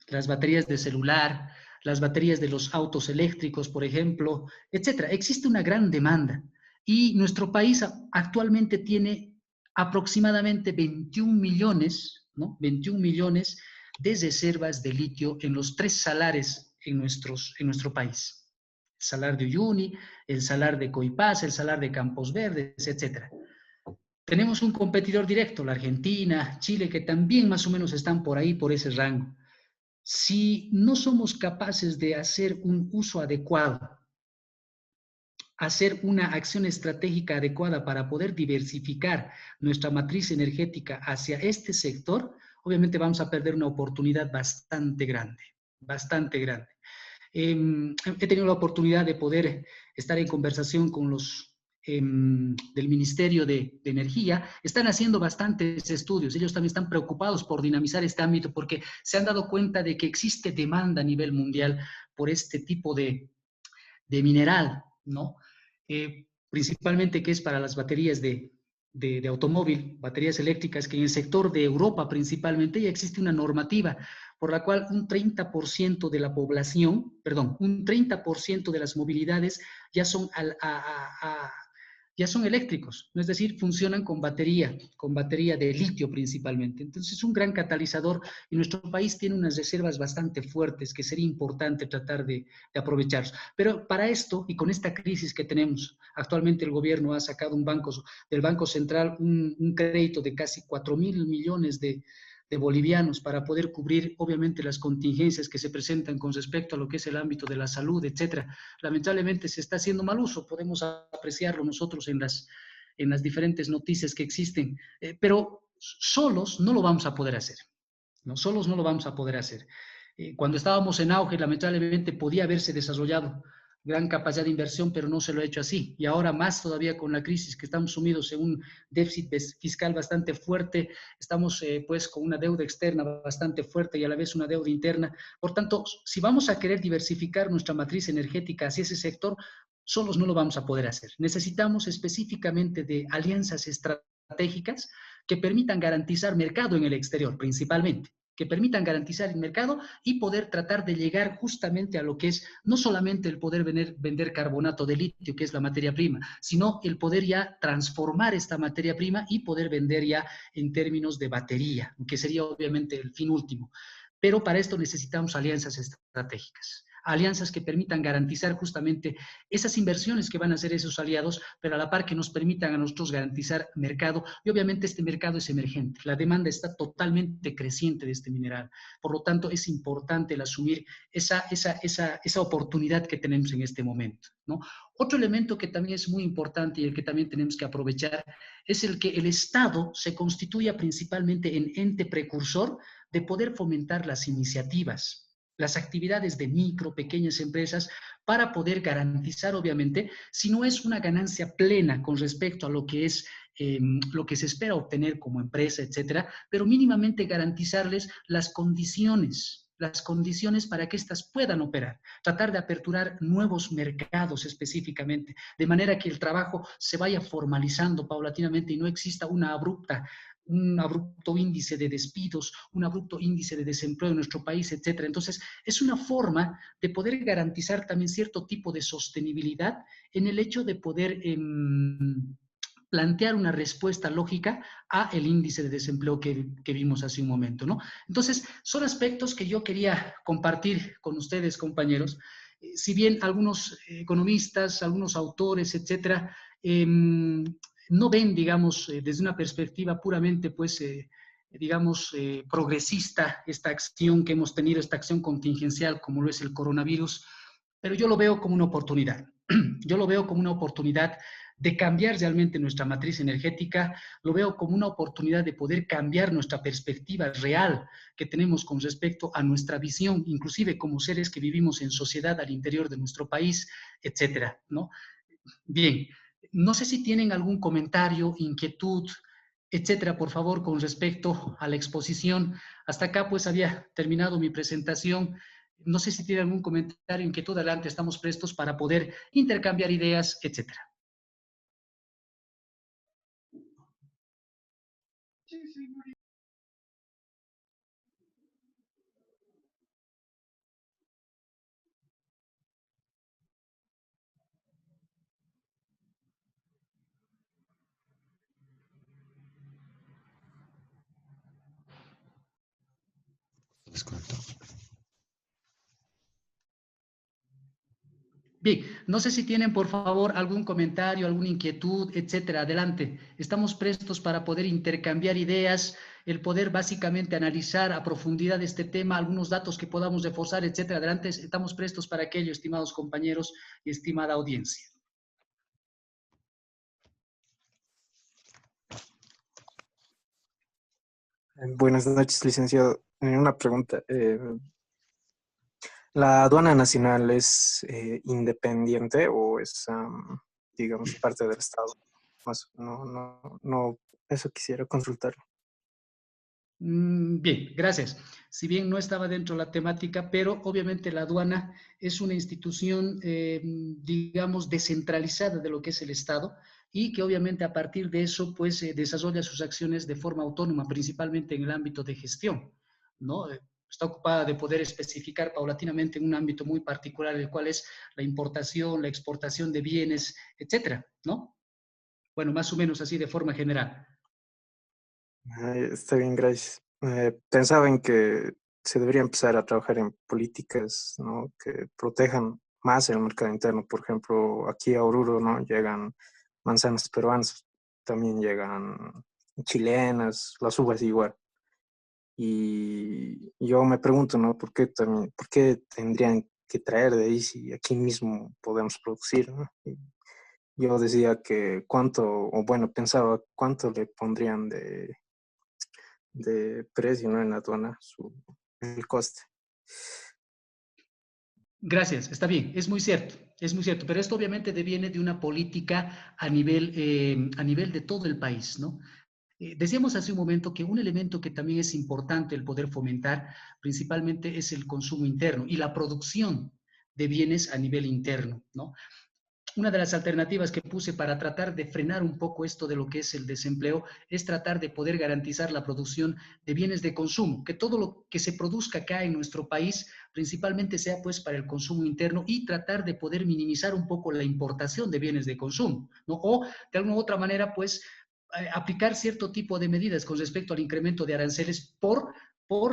Las baterías de celular, las baterías de los autos eléctricos, por ejemplo, etcétera. Existe una gran demanda y nuestro país actualmente tiene aproximadamente 21 millones, ¿no? 21 millones de reservas de litio en los 3 salares en nuestro país. El salar de Uyuni, el salar de Coipás, el salar de Campos Verdes, etcétera. Tenemos un competidor directo, la Argentina, Chile, que también más o menos están por ahí, por ese rango. Si no somos capaces de hacer un uso adecuado hacer una acción estratégica adecuada para poder diversificar nuestra matriz energética hacia este sector, obviamente vamos a perder una oportunidad bastante grande, bastante grande. He tenido la oportunidad de poder estar en conversación con los del Ministerio de Energía. Están haciendo bastantes estudios. Ellos también están preocupados por dinamizar este ámbito porque se han dado cuenta de que existe demanda a nivel mundial por este tipo de mineral, ¿no? Principalmente que es para las baterías de automóvil, baterías eléctricas, que en el sector de Europa principalmente ya existe una normativa por la cual un 30% de la población, perdón, un 30% de las movilidades ya son ya son eléctricos, ¿no? Es decir, funcionan con batería de litio principalmente. Entonces es un gran catalizador y nuestro país tiene unas reservas bastante fuertes que sería importante tratar de aprovechar. Pero para esto y con esta crisis que tenemos, actualmente el gobierno ha sacado del Banco Central un crédito de casi 4.000 millones de bolivianos para poder cubrir, obviamente, las contingencias que se presentan con respecto a lo que es el ámbito de la salud, etcétera. Lamentablemente se está haciendo mal uso, podemos apreciarlo nosotros en las diferentes noticias que existen, pero solos no lo vamos a poder hacer, ¿no? Solos no lo vamos a poder hacer. Cuando estábamos en auge, lamentablemente podía haberse desarrollado gran capacidad de inversión, pero no se lo ha hecho así. Y ahora más todavía con la crisis, que estamos sumidos en un déficit fiscal bastante fuerte, estamos pues con una deuda externa bastante fuerte y a la vez una deuda interna. Por tanto, si vamos a querer diversificar nuestra matriz energética hacia ese sector, solos no lo vamos a poder hacer. Necesitamos específicamente de alianzas estratégicas que permitan garantizar mercado en el exterior, principalmente, que permitan garantizar el mercado y poder tratar de llegar justamente a lo que es no solamente el poder vender carbonato de litio, que es la materia prima, sino el poder ya transformar esta materia prima y poder vender ya en términos de batería, que sería obviamente el fin último. Pero para esto necesitamos alianzas estratégicas. Alianzas que permitan garantizar justamente esas inversiones que van a hacer esos aliados, pero a la par que nos permitan a nosotros garantizar mercado. Y obviamente este mercado es emergente, la demanda está totalmente creciente de este mineral. Por lo tanto, es importante el asumir esa oportunidad que tenemos en este momento, ¿no? Otro elemento que también es muy importante y el que también tenemos que aprovechar es el que el Estado se constituya principalmente en ente precursor de poder fomentar las iniciativas, las actividades de micro, pequeñas empresas, para poder garantizar, obviamente, si no es una ganancia plena con respecto a lo que es lo que se espera obtener como empresa, etcétera, pero mínimamente garantizarles las condiciones para que éstas puedan operar, tratar de aperturar nuevos mercados específicamente, de manera que el trabajo se vaya formalizando paulatinamente y no exista un abrupto índice de despidos, un abrupto índice de desempleo en nuestro país, etcétera. Entonces, es una forma de poder garantizar también cierto tipo de sostenibilidad en el hecho de poder plantear una respuesta lógica a el índice de desempleo que vimos hace un momento, ¿no? Entonces, son aspectos que yo quería compartir con ustedes, compañeros. Si bien algunos economistas, algunos autores, etcétera, no ven, digamos, desde una perspectiva puramente, pues, digamos, progresista, esta acción que hemos tenido, esta acción contingencial como lo es el coronavirus, pero yo lo veo como una oportunidad. Yo lo veo como una oportunidad de cambiar realmente nuestra matriz energética, lo veo como una oportunidad de poder cambiar nuestra perspectiva real que tenemos con respecto a nuestra visión, inclusive como seres que vivimos en sociedad al interior de nuestro país, etcétera, ¿no? Bien, no sé si tienen algún comentario, inquietud, etcétera, por favor, con respecto a la exposición. Hasta acá, pues, había terminado mi presentación. No sé si tienen algún comentario, inquietud, adelante, estamos prestos para poder intercambiar ideas, etcétera. Desconectado. Bien, no sé si tienen, por favor, algún comentario, alguna inquietud, etcétera. Adelante. Estamos prestos para poder intercambiar ideas, el poder básicamente analizar a profundidad este tema, algunos datos que podamos reforzar, etcétera. Adelante, estamos prestos para aquello, estimados compañeros y estimada audiencia. Buenas noches, licenciado. Una pregunta. ¿La aduana nacional es independiente o es, digamos, parte del Estado? No, eso quisiera consultar. Bien, gracias. Si bien no estaba dentro de la temática, pero obviamente la aduana es una institución, digamos, descentralizada de lo que es el Estado y que obviamente a partir de eso, pues, desarrolla sus acciones de forma autónoma, principalmente en el ámbito de gestión, ¿no? Está ocupada de poder especificar paulatinamente en un ámbito muy particular, el cual es la importación, la exportación de bienes, etcétera, ¿no? Bueno, más o menos así de forma general. Está bien, gracias. Pensaba en que se debería empezar a trabajar en políticas, ¿no?, que protejan más el mercado interno. Por ejemplo, aquí a Oruro, ¿no?, llegan manzanas peruanas, también llegan chilenas, las uvas igual. Y yo me pregunto, ¿no?, por qué tendrían que traer de ahí si aquí mismo podemos producir, ¿no? Y yo decía que pensaba cuánto le pondrían de precio, ¿no?, en la aduana, el coste. Gracias, está bien, es muy cierto, pero esto obviamente deviene de una política a nivel de todo el país, ¿no? Decíamos hace un momento que un elemento que también es importante el poder fomentar principalmente es el consumo interno y la producción de bienes a nivel interno, ¿no? Una de las alternativas que puse para tratar de frenar un poco esto de lo que es el desempleo es tratar de poder garantizar la producción de bienes de consumo, que todo lo que se produzca acá en nuestro país principalmente sea pues para el consumo interno y tratar de poder minimizar un poco la importación de bienes de consumo, ¿no? O de alguna u otra manera pues aplicar cierto tipo de medidas con respecto al incremento de aranceles por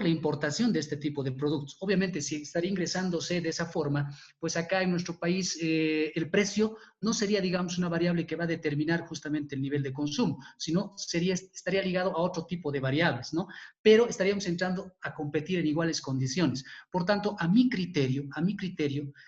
la importación de este tipo de productos. Obviamente, si estaría ingresándose de esa forma, pues acá en nuestro país el precio no sería, digamos, una variable que va a determinar justamente el nivel de consumo, sino estaría ligado a otro tipo de variables, ¿no? Pero estaríamos entrando a competir en iguales condiciones. Por tanto, a mi criterio,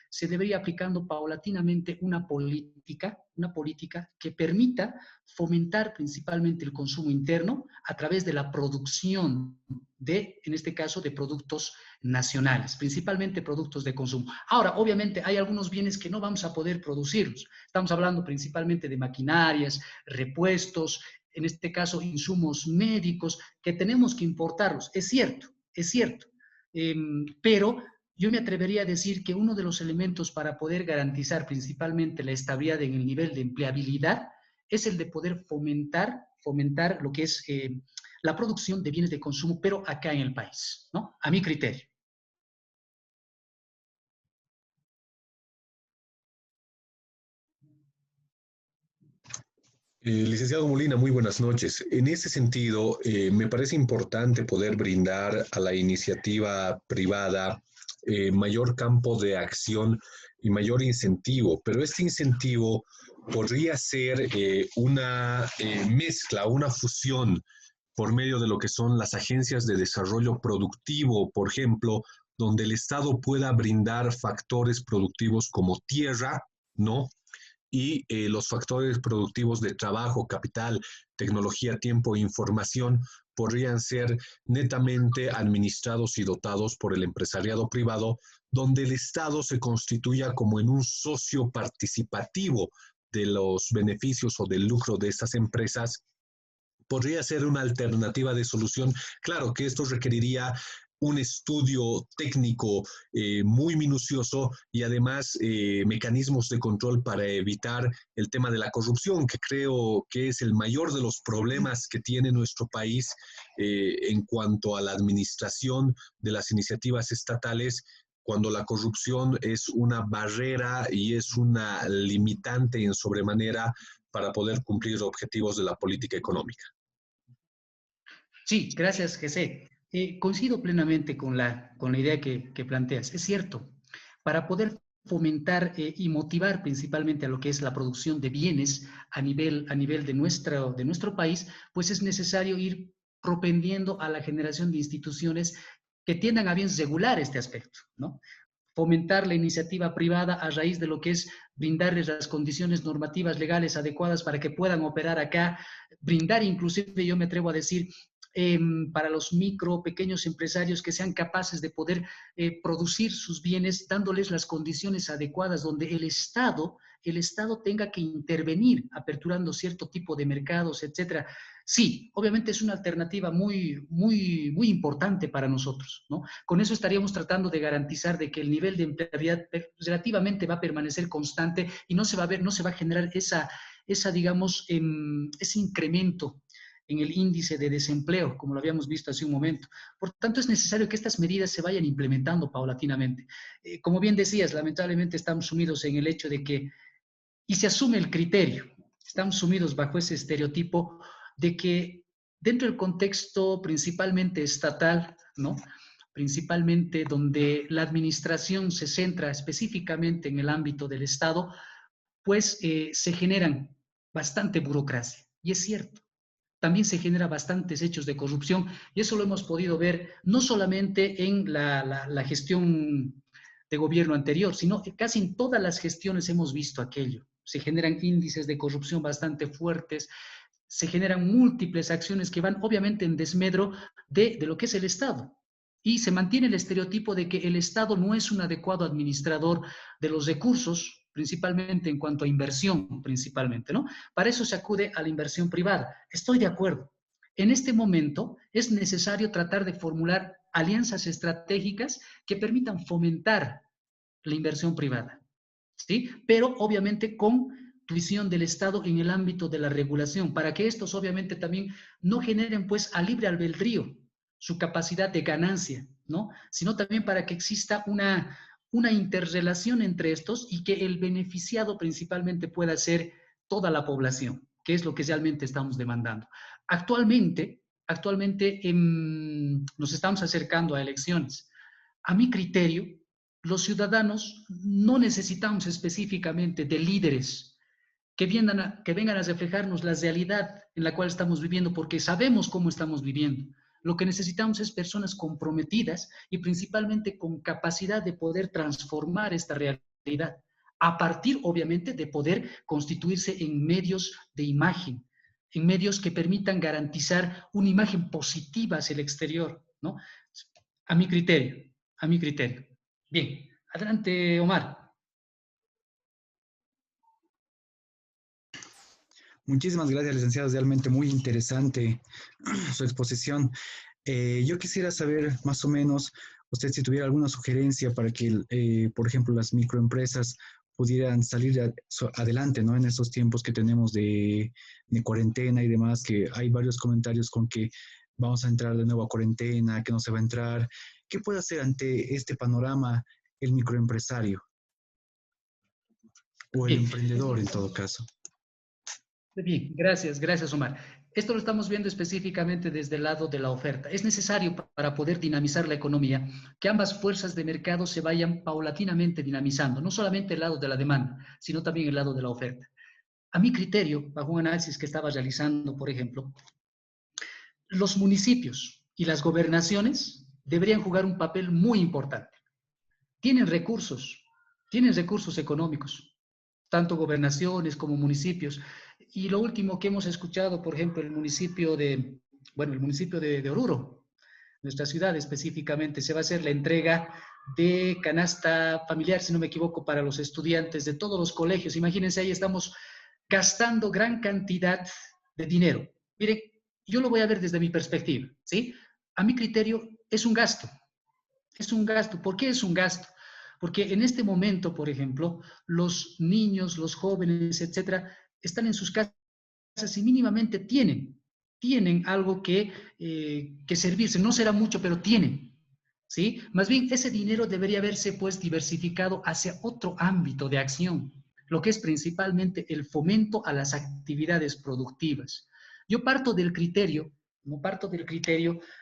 se debería aplicando paulatinamente una política que permita fomentar principalmente el consumo interno a través de la producción en este caso, de productos nacionales, principalmente productos de consumo. Ahora, obviamente, hay algunos bienes que no vamos a poder producirlos. Estamos hablando principalmente de maquinarias, repuestos, en este caso, insumos médicos, que tenemos que importarlos. Es cierto. Pero yo me atrevería a decir que uno de los elementos para poder garantizar principalmente la estabilidad en el nivel de empleabilidad es el de poder fomentar lo que es la producción de bienes de consumo, pero acá en el país, ¿no? A mi criterio. Licenciado Molina, muy buenas noches. En ese sentido, me parece importante poder brindar a la iniciativa privada mayor campo de acción y mayor incentivo, pero este incentivo podría ser una mezcla, una fusión por medio de lo que son las agencias de desarrollo productivo, por ejemplo, donde el Estado pueda brindar factores productivos como tierra, ¿no? Y los factores productivos de trabajo, capital, tecnología, tiempo e información podrían ser netamente administrados y dotados por el empresariado privado, donde el Estado se constituya como en un socio participativo de los beneficios o del lucro de estas empresas. Podría ser una alternativa de solución. Claro que esto requeriría un estudio técnico muy minucioso y además mecanismos de control para evitar el tema de la corrupción, que creo que es el mayor de los problemas que tiene nuestro país en cuanto a la administración de las iniciativas estatales, cuando la corrupción es una barrera y es una limitante en sobremanera para poder cumplir objetivos de la política económica. Sí, gracias, José. Coincido plenamente con la idea que planteas. Es cierto, para poder fomentar y motivar principalmente a lo que es la producción de bienes a nivel de nuestro país, pues es necesario ir propendiendo a la generación de instituciones que tiendan a bien regular este aspecto, ¿no? Fomentar la iniciativa privada a raíz de lo que es brindarles las condiciones normativas legales adecuadas para que puedan operar acá, brindar inclusive, yo me atrevo a decir, para los micro, pequeños empresarios que sean capaces de poder producir sus bienes, dándoles las condiciones adecuadas, donde el Estado tenga que intervenir, aperturando cierto tipo de mercados, etcétera. Sí, obviamente es una alternativa muy, muy, muy importante para nosotros, ¿no? Con eso estaríamos tratando de garantizar de que el nivel de empleabilidad relativamente va a permanecer constante y no se va a generar digamos, ese incremento en el índice de desempleo, como lo habíamos visto hace un momento. Por tanto, es necesario que estas medidas se vayan implementando paulatinamente. Como bien decías, lamentablemente estamos sumidos en el hecho de que, y se asume el criterio, estamos sumidos bajo ese estereotipo de que dentro del contexto principalmente estatal, ¿no? Principalmente donde la administración se centra específicamente en el ámbito del Estado, pues se generan bastante burocracia. Y es cierto, también se genera bastantes hechos de corrupción y eso lo hemos podido ver no solamente en la gestión de gobierno anterior, sino que casi en todas las gestiones hemos visto aquello. Se generan índices de corrupción bastante fuertes, se generan múltiples acciones que van obviamente en desmedro de lo que es el Estado. Y se mantiene el estereotipo de que el Estado no es un adecuado administrador de los recursos, principalmente en cuanto a inversión, principalmente, ¿no? Para eso se acude a la inversión privada. Estoy de acuerdo. En este momento es necesario tratar de formular alianzas estratégicas que permitan fomentar la inversión privada, ¿sí? Pero obviamente con visión del Estado en el ámbito de la regulación, para que estos obviamente también no generen pues a libre albedrío su capacidad de ganancia, ¿no? Sino también para que exista una interrelación entre estos y que el beneficiado principalmente pueda ser toda la población, que es lo que realmente estamos demandando. Actualmente nos estamos acercando a elecciones. A mi criterio, los ciudadanos no necesitamos específicamente de líderes que vengan a reflejarnos la realidad en la cual estamos viviendo, porque sabemos cómo estamos viviendo. Lo que necesitamos es personas comprometidas y principalmente con capacidad de poder transformar esta realidad, a partir, obviamente, de poder constituirse en medios de imagen, en medios que permitan garantizar una imagen positiva hacia el exterior, ¿no? A mi criterio, a mi criterio. Bien, adelante, Omar. Muchísimas gracias, licenciado. Realmente muy interesante su exposición. Yo quisiera saber más o menos, usted si tuviera alguna sugerencia para que, por ejemplo, las microempresas pudieran salir adelante, ¿no? En estos tiempos que tenemos de cuarentena y demás, que hay varios comentarios con que vamos a entrar de nuevo a cuarentena, que no se va a entrar. ¿Qué puede hacer ante este panorama el microempresario? O el emprendedor en todo caso. Bien, gracias Omar. Esto lo estamos viendo específicamente desde el lado de la oferta. Es necesario para poder dinamizar la economía que ambas fuerzas de mercado se vayan paulatinamente dinamizando, no solamente el lado de la demanda, sino también el lado de la oferta. A mi criterio, bajo un análisis que estaba realizando, por ejemplo, los municipios y las gobernaciones deberían jugar un papel muy importante. Tienen recursos económicos, tanto gobernaciones como municipios. Y lo último que hemos escuchado, por ejemplo, el municipio de Oruro, nuestra ciudad específicamente, se va a hacer la entrega de canasta familiar, si no me equivoco, para los estudiantes de todos los colegios. Imagínense, ahí estamos gastando gran cantidad de dinero. Miren, yo lo voy a ver desde mi perspectiva, ¿sí? A mi criterio, es un gasto. Es un gasto. ¿Por qué es un gasto? Porque en este momento, por ejemplo, los niños, los jóvenes, etcétera, están en sus casas y mínimamente tienen algo que servirse. No será mucho, pero tienen, ¿sí? Más bien, ese dinero debería haberse, pues, diversificado hacia otro ámbito de acción, lo que es principalmente el fomento a las actividades productivas. Yo parto del criterio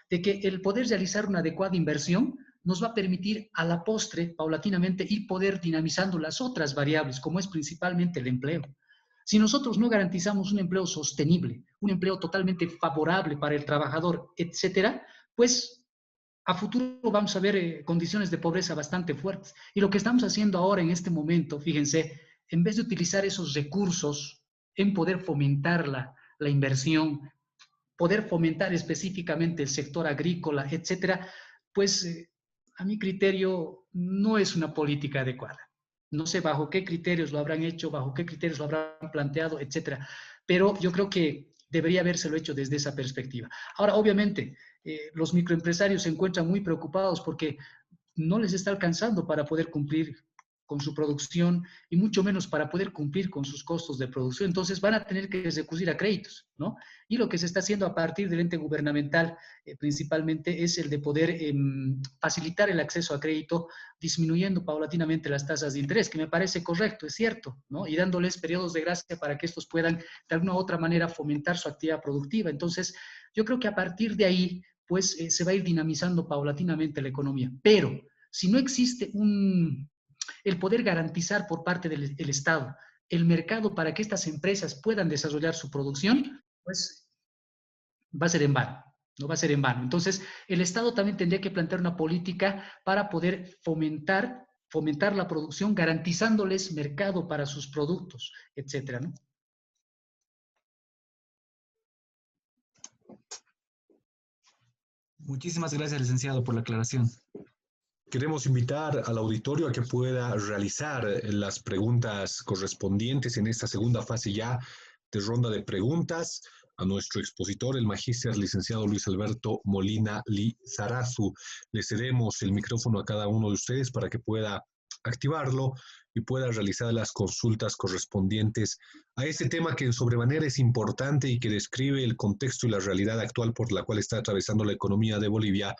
de que el poder realizar una adecuada inversión nos va a permitir a la postre, paulatinamente, ir poder dinamizando las otras variables, como es principalmente el empleo. Si nosotros no garantizamos un empleo sostenible, un empleo totalmente favorable para el trabajador, etcétera, pues a futuro vamos a ver condiciones de pobreza bastante fuertes. Y lo que estamos haciendo ahora en este momento, fíjense, en vez de utilizar esos recursos en poder fomentar la inversión, poder fomentar específicamente el sector agrícola, etcétera, pues a mi criterio no es una política adecuada. No sé bajo qué criterios lo habrán hecho, bajo qué criterios lo habrán planteado, etcétera, pero yo creo que debería habérselo hecho desde esa perspectiva. Ahora, obviamente, los microempresarios se encuentran muy preocupados porque no les está alcanzando para poder cumplir con su producción y mucho menos para poder cumplir con sus costos de producción. Entonces van a tener que recurrir a créditos, ¿no? Y lo que se está haciendo a partir del ente gubernamental principalmente es el de poder facilitar el acceso a crédito, disminuyendo paulatinamente las tasas de interés, que me parece correcto, es cierto, ¿no? Y dándoles periodos de gracia para que estos puedan de alguna u otra manera fomentar su actividad productiva. Entonces, yo creo que a partir de ahí, pues se va a ir dinamizando paulatinamente la economía. Pero si no existe el poder garantizar por parte del Estado el mercado para que estas empresas puedan desarrollar su producción, pues va a ser en vano, no va a ser en vano. Entonces, el Estado también tendría que plantear una política para poder fomentar la producción, garantizándoles mercado para sus productos, etcétera, ¿no? Muchísimas gracias, licenciado, por la aclaración. Queremos invitar al auditorio a que pueda realizar las preguntas correspondientes en esta segunda fase ya de ronda de preguntas a nuestro expositor, el magíster licenciado Luis Alberto Molina Lizarazu. Le cedemos el micrófono a cada uno de ustedes para que pueda activarlo y pueda realizar las consultas correspondientes a este tema que en sobremanera es importante y que describe el contexto y la realidad actual por la cual está atravesando la economía de Bolivia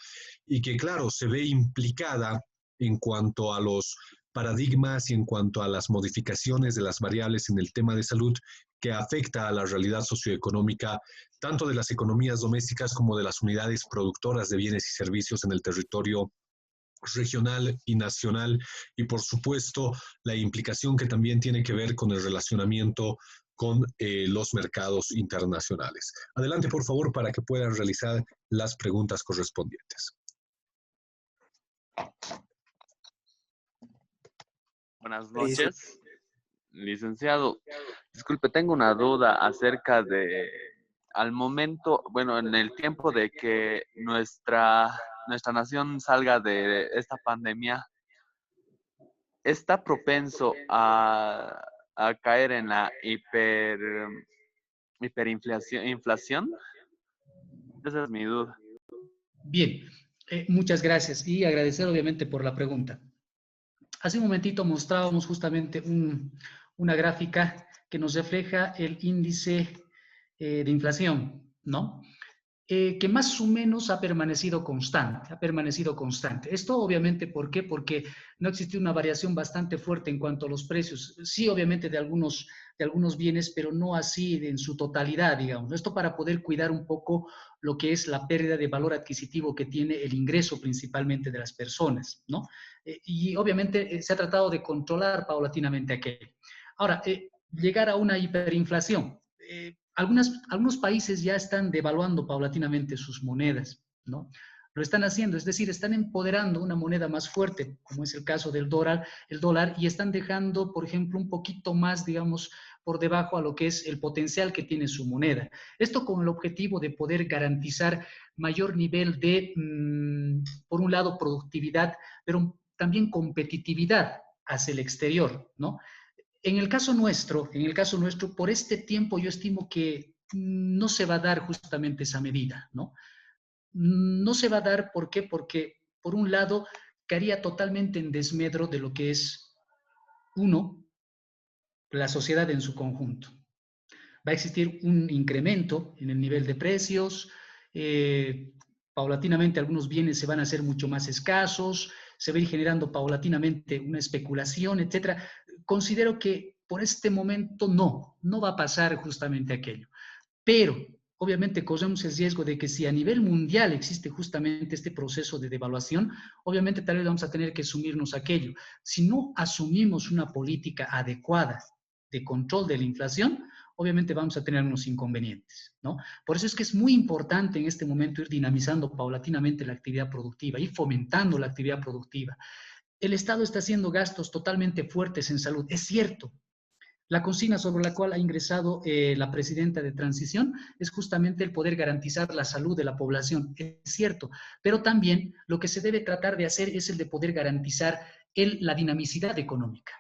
y que, claro, se ve implicada en cuanto a los paradigmas y en cuanto a las modificaciones de las variables en el tema de salud que afecta a la realidad socioeconómica tanto de las economías domésticas como de las unidades productoras de bienes y servicios en el territorio regional y nacional, y por supuesto la implicación que también tiene que ver con el relacionamiento con los mercados internacionales. Adelante, por favor, para que puedan realizar las preguntas correspondientes. Buenas noches, licenciado. Disculpe, tengo una duda acerca de, al momento, bueno, en el tiempo de que nuestra nación salga de esta pandemia, ¿está propenso a caer en la hiperinflación? Esa es mi duda. Bien, muchas gracias y agradecer obviamente por la pregunta. Hace un momentito mostrábamos justamente una gráfica que nos refleja el índice de inflación, ¿no? Que más o menos ha permanecido constante. Esto obviamente, ¿por qué? Porque no existe una variación bastante fuerte en cuanto a los precios, sí obviamente de algunos bienes, pero no así en su totalidad, digamos. Esto para poder cuidar un poco lo que es la pérdida de valor adquisitivo que tiene el ingreso principalmente de las personas, ¿no? Y obviamente se ha tratado de controlar paulatinamente aquello. Ahora, llegar a una hiperinflación. Algunos países ya están devaluando paulatinamente sus monedas, ¿no? Lo están haciendo, es decir, están empoderando una moneda más fuerte, como es el caso del dólar, y están dejando, por ejemplo, un poquito más, digamos, por debajo a lo que es el potencial que tiene su moneda. Esto con el objetivo de poder garantizar mayor nivel de, por un lado, productividad, pero también competitividad hacia el exterior, ¿no? En el caso nuestro, por este tiempo yo estimo que no se va a dar justamente esa medida, ¿no? No se va a dar, ¿por qué? Porque, por un lado, caería totalmente en desmedro de lo que es, uno, la sociedad en su conjunto. Va a existir un incremento en el nivel de precios, paulatinamente algunos bienes se van a hacer mucho más escasos, se va a ir generando paulatinamente una especulación, etcétera. Considero que por este momento no va a pasar justamente aquello. Pero, obviamente, corremos el riesgo de que si a nivel mundial existe justamente este proceso de devaluación, obviamente tal vez vamos a tener que asumirnos aquello. Si no asumimos una política adecuada de control de la inflación, obviamente vamos a tener unos inconvenientes, ¿no? Por eso es que es muy importante en este momento ir dinamizando paulatinamente la actividad productiva, ir fomentando la actividad productiva. El Estado está haciendo gastos totalmente fuertes en salud, es cierto. La consigna sobre la cual ha ingresado la presidenta de transición es justamente el poder garantizar la salud de la población, es cierto, pero también lo que se debe tratar de hacer es el de poder garantizar la dinamicidad económica,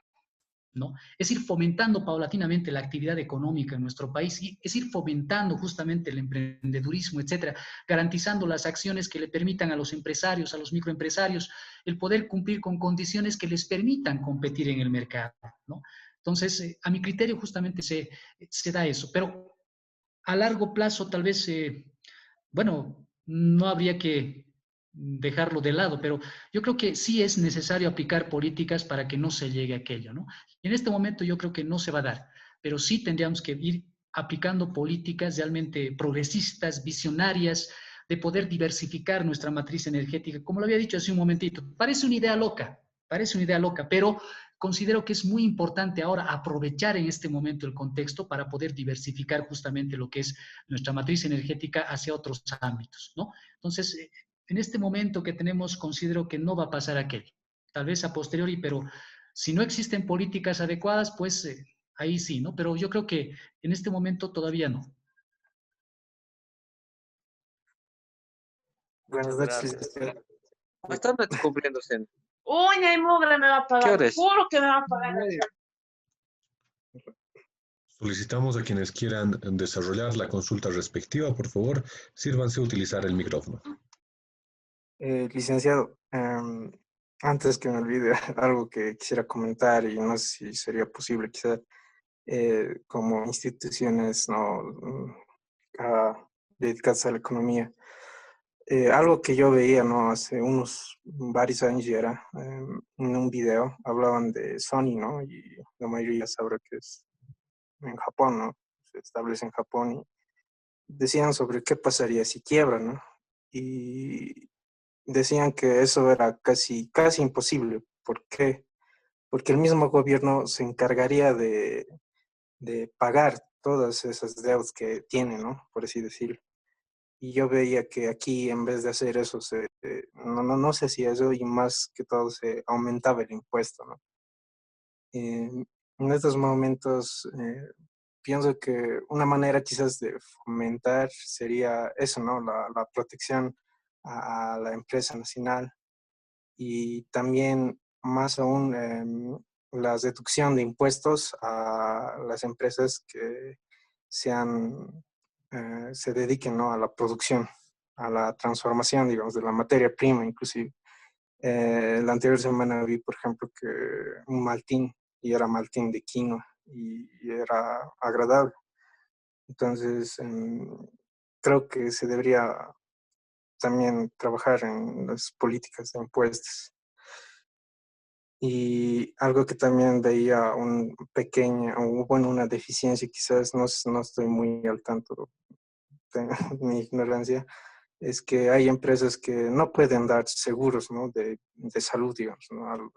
¿no? Es ir fomentando paulatinamente la actividad económica en nuestro país, y es ir fomentando justamente el emprendedurismo, etcétera, garantizando las acciones que le permitan a los empresarios, a los microempresarios, el poder cumplir con condiciones que les permitan competir en el mercado, ¿no? Entonces, a mi criterio justamente se da eso, pero a largo plazo tal vez, bueno, no habría que dejarlo de lado, pero yo creo que sí es necesario aplicar políticas para que no se llegue a aquello, ¿no? Y en este momento yo creo que no se va a dar, pero sí tendríamos que ir aplicando políticas realmente progresistas, visionarias, de poder diversificar nuestra matriz energética. Como lo había dicho hace un momentito, parece una idea loca, pero considero que es muy importante ahora aprovechar en este momento el contexto para poder diversificar justamente lo que es nuestra matriz energética hacia otros ámbitos, ¿no? Entonces, en este momento que tenemos, considero que no va a pasar aquello. Tal vez a posteriori, pero si no existen políticas adecuadas, pues ahí sí, ¿no? Pero yo creo que en este momento todavía no. Buenas Muchas noches, gracias. licenciado. Bastante cumpliendo, Sen. Uy, no hay mugre, me va a ¿Qué pagar. hora es? Juro que me va a pagar. Solicitamos a quienes quieran desarrollar la consulta respectiva, por favor, sírvanse a utilizar el micrófono. Licenciado, antes que me olvide, algo que quisiera comentar y no sé si sería posible, quizá como instituciones no dedicadas a la economía. Algo que yo veía no hace unos varios años ya era en un video, hablaban de Sony, ¿no? Y la mayoría sabrá que es en Japón, ¿no? Se establece en Japón y decían sobre qué pasaría si quiebra, ¿no? Y decían que eso era casi imposible. ¿Por qué? Porque el mismo gobierno se encargaría de pagar todas esas deudas que tiene, ¿no? Por así decirlo. Y yo veía que aquí, en vez de hacer eso, no se hacía eso y más que todo se aumentaba el impuesto, ¿no? En estos momentos, pienso que una manera quizás de fomentar sería eso, ¿no? La protección a la empresa nacional y también más aún la deducción de impuestos a las empresas que se dediquen, ¿no? A la producción, a la transformación, digamos, de la materia prima, inclusive. La anterior semana vi, por ejemplo, que un maltín, y era maltín de quinoa, y era agradable. Entonces, creo que se debería también trabajar en las políticas de impuestos. Y algo que también veía una deficiencia, quizás no estoy muy al tanto de mi ignorancia, es que hay empresas que no pueden dar seguros, ¿no? de salud, digamos, ¿no?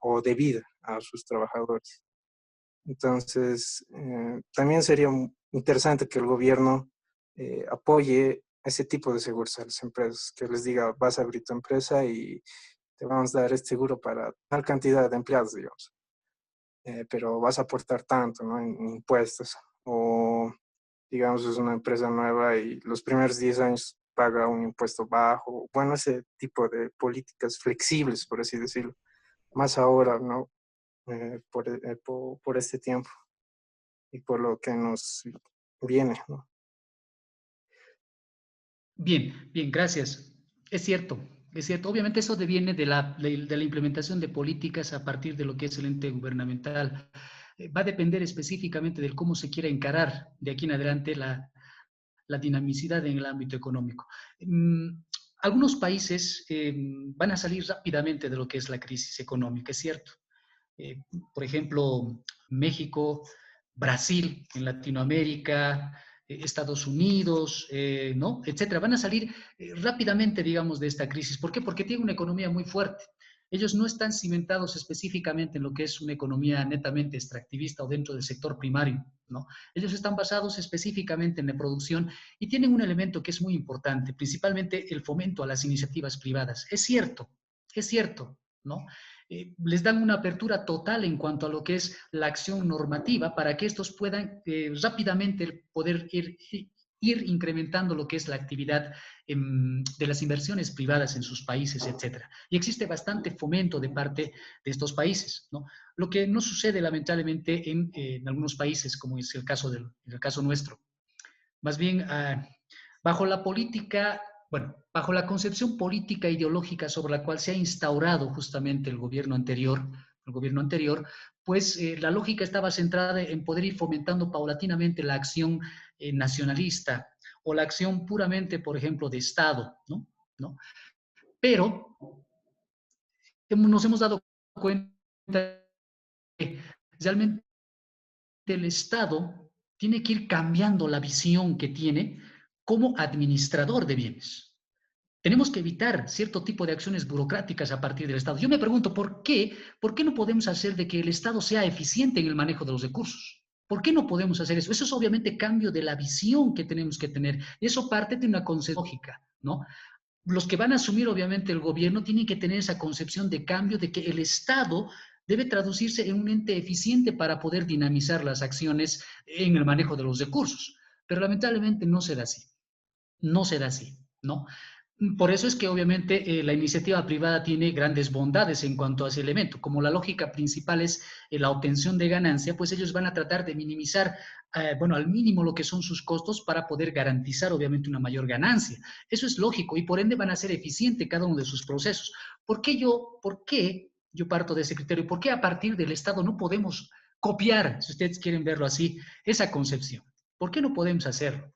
O de vida a sus trabajadores. Entonces, también sería interesante que el gobierno apoye ese tipo de seguros a las empresas, que les diga, vas a abrir tu empresa y te vamos a dar este seguro para tal cantidad de empleados, digamos. Pero vas a aportar tanto, ¿no? En impuestos. O, digamos, es una empresa nueva y los primeros 10 años paga un impuesto bajo. Bueno, ese tipo de políticas flexibles, por así decirlo. Más ahora, ¿no? Por este tiempo y por lo que nos viene, ¿no? Bien, bien, gracias. Es cierto, es cierto. Obviamente eso deviene de la implementación de políticas a partir de lo que es el ente gubernamental. Va a depender específicamente de cómo se quiera encarar de aquí en adelante la dinamicidad en el ámbito económico. Algunos países van a salir rápidamente de lo que es la crisis económica, es cierto. Por ejemplo, México, Brasil en Latinoamérica, Estados Unidos, ¿no? Etcétera. Van a salir rápidamente, digamos, de esta crisis. ¿Por qué? Porque tienen una economía muy fuerte. Ellos no están cimentados específicamente en lo que es una economía netamente extractivista o dentro del sector primario, ¿no? Ellos están basados específicamente en la producción y tienen un elemento que es muy importante, principalmente el fomento a las iniciativas privadas. Es cierto, ¿no? les dan una apertura total en cuanto a lo que es la acción normativa para que estos puedan rápidamente poder ir incrementando lo que es la actividad de las inversiones privadas en sus países, etcétera. Y existe bastante fomento de parte de estos países, ¿no? Lo que no sucede lamentablemente en algunos países, como es el caso, el caso nuestro. Más bien, bajo la política, bueno, bajo la concepción política ideológica sobre la cual se ha instaurado justamente el gobierno anterior, pues la lógica estaba centrada en poder ir fomentando paulatinamente la acción nacionalista o la acción puramente, por ejemplo, de Estado, ¿no? ¿No? Pero nos hemos dado cuenta que realmente el Estado tiene que ir cambiando la visión que tiene como administrador de bienes. Tenemos que evitar cierto tipo de acciones burocráticas a partir del Estado. Yo me pregunto, ¿por qué no podemos hacer de que el Estado sea eficiente en el manejo de los recursos? ¿Por qué no podemos hacer eso? Eso es obviamente cambio de la visión que tenemos que tener. Y eso parte de una concepción lógica, ¿no? Los que van a asumir obviamente el gobierno tienen que tener esa concepción de cambio de que el Estado debe traducirse en un ente eficiente para poder dinamizar las acciones en el manejo de los recursos. Pero lamentablemente no será así. No será así, ¿no? Por eso es que obviamente la iniciativa privada tiene grandes bondades en cuanto a ese elemento. Como la lógica principal es la obtención de ganancia, pues ellos van a tratar de minimizar, bueno, al mínimo lo que son sus costos para poder garantizar obviamente una mayor ganancia. Eso es lógico y por ende van a ser eficientes cada uno de sus procesos. ¿Por qué yo parto de ese criterio? ¿Por qué a partir del Estado no podemos copiar, si ustedes quieren verlo así, esa concepción? ¿Por qué no podemos hacerlo?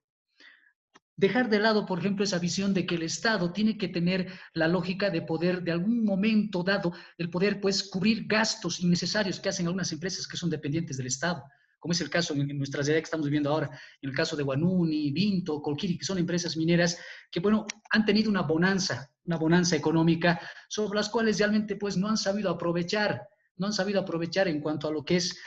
Dejar de lado, por ejemplo, esa visión de que el Estado tiene que tener la lógica de poder, de algún momento dado, el poder, pues, cubrir gastos innecesarios que hacen algunas empresas que son dependientes del Estado, como es el caso en nuestra realidad que estamos viviendo ahora, en el caso de Guanuni, Vinto, Colquiri, que son empresas mineras que, bueno, han tenido una bonanza económica, sobre las cuales realmente, pues, no han sabido aprovechar en cuanto a lo que es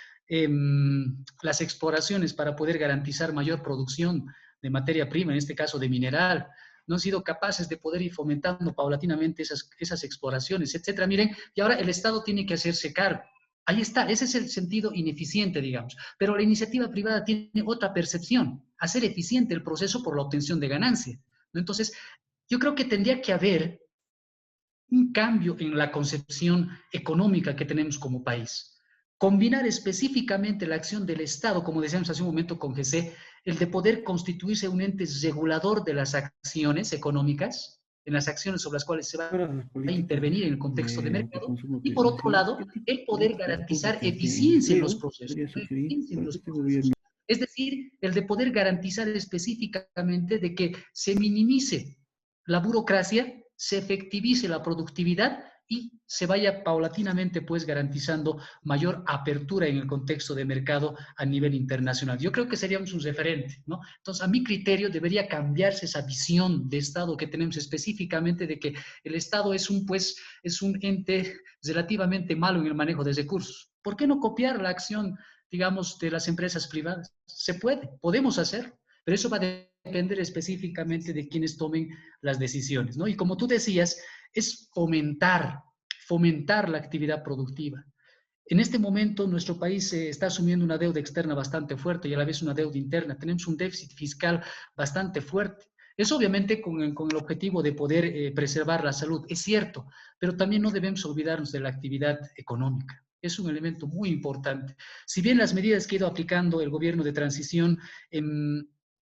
las exploraciones para poder garantizar mayor producción de materia prima, en este caso de mineral, no han sido capaces de poder ir fomentando paulatinamente esas exploraciones, etcétera. Miren, y ahora el Estado tiene que hacerse cargo. Ahí está, ese es el sentido ineficiente, digamos. Pero la iniciativa privada tiene otra percepción, hacer eficiente el proceso por la obtención de ganancia, ¿no? Entonces, yo creo que tendría que haber un cambio en la concepción económica que tenemos como país. Combinar específicamente la acción del Estado, como decíamos hace un momento con GC, el de poder constituirse un ente regulador de las acciones económicas, en las acciones sobre las cuales se va a intervenir en el contexto de mercado, y por otro lado, el poder garantizar eficiencia en los procesos. Es decir, el de poder garantizar específicamente de que se minimice la burocracia, se efectivice la productividad y se vaya paulatinamente pues garantizando mayor apertura en el contexto de mercado a nivel internacional. Yo creo que seríamos un referente, ¿no? Entonces, a mi criterio debería cambiarse esa visión de Estado que tenemos específicamente de que el Estado es un ente relativamente malo en el manejo de recursos. ¿Por qué no copiar la acción, digamos, de las empresas privadas? Se puede, podemos hacerlo, pero eso va a depender específicamente de quienes tomen las decisiones, ¿no? Y como tú decías, es fomentar la actividad productiva. En este momento nuestro país está asumiendo una deuda externa bastante fuerte y a la vez una deuda interna. Tenemos un déficit fiscal bastante fuerte. Es obviamente con el objetivo de poder preservar la salud, es cierto, pero también no debemos olvidarnos de la actividad económica. Es un elemento muy importante. Si bien las medidas que ha ido aplicando el gobierno de transición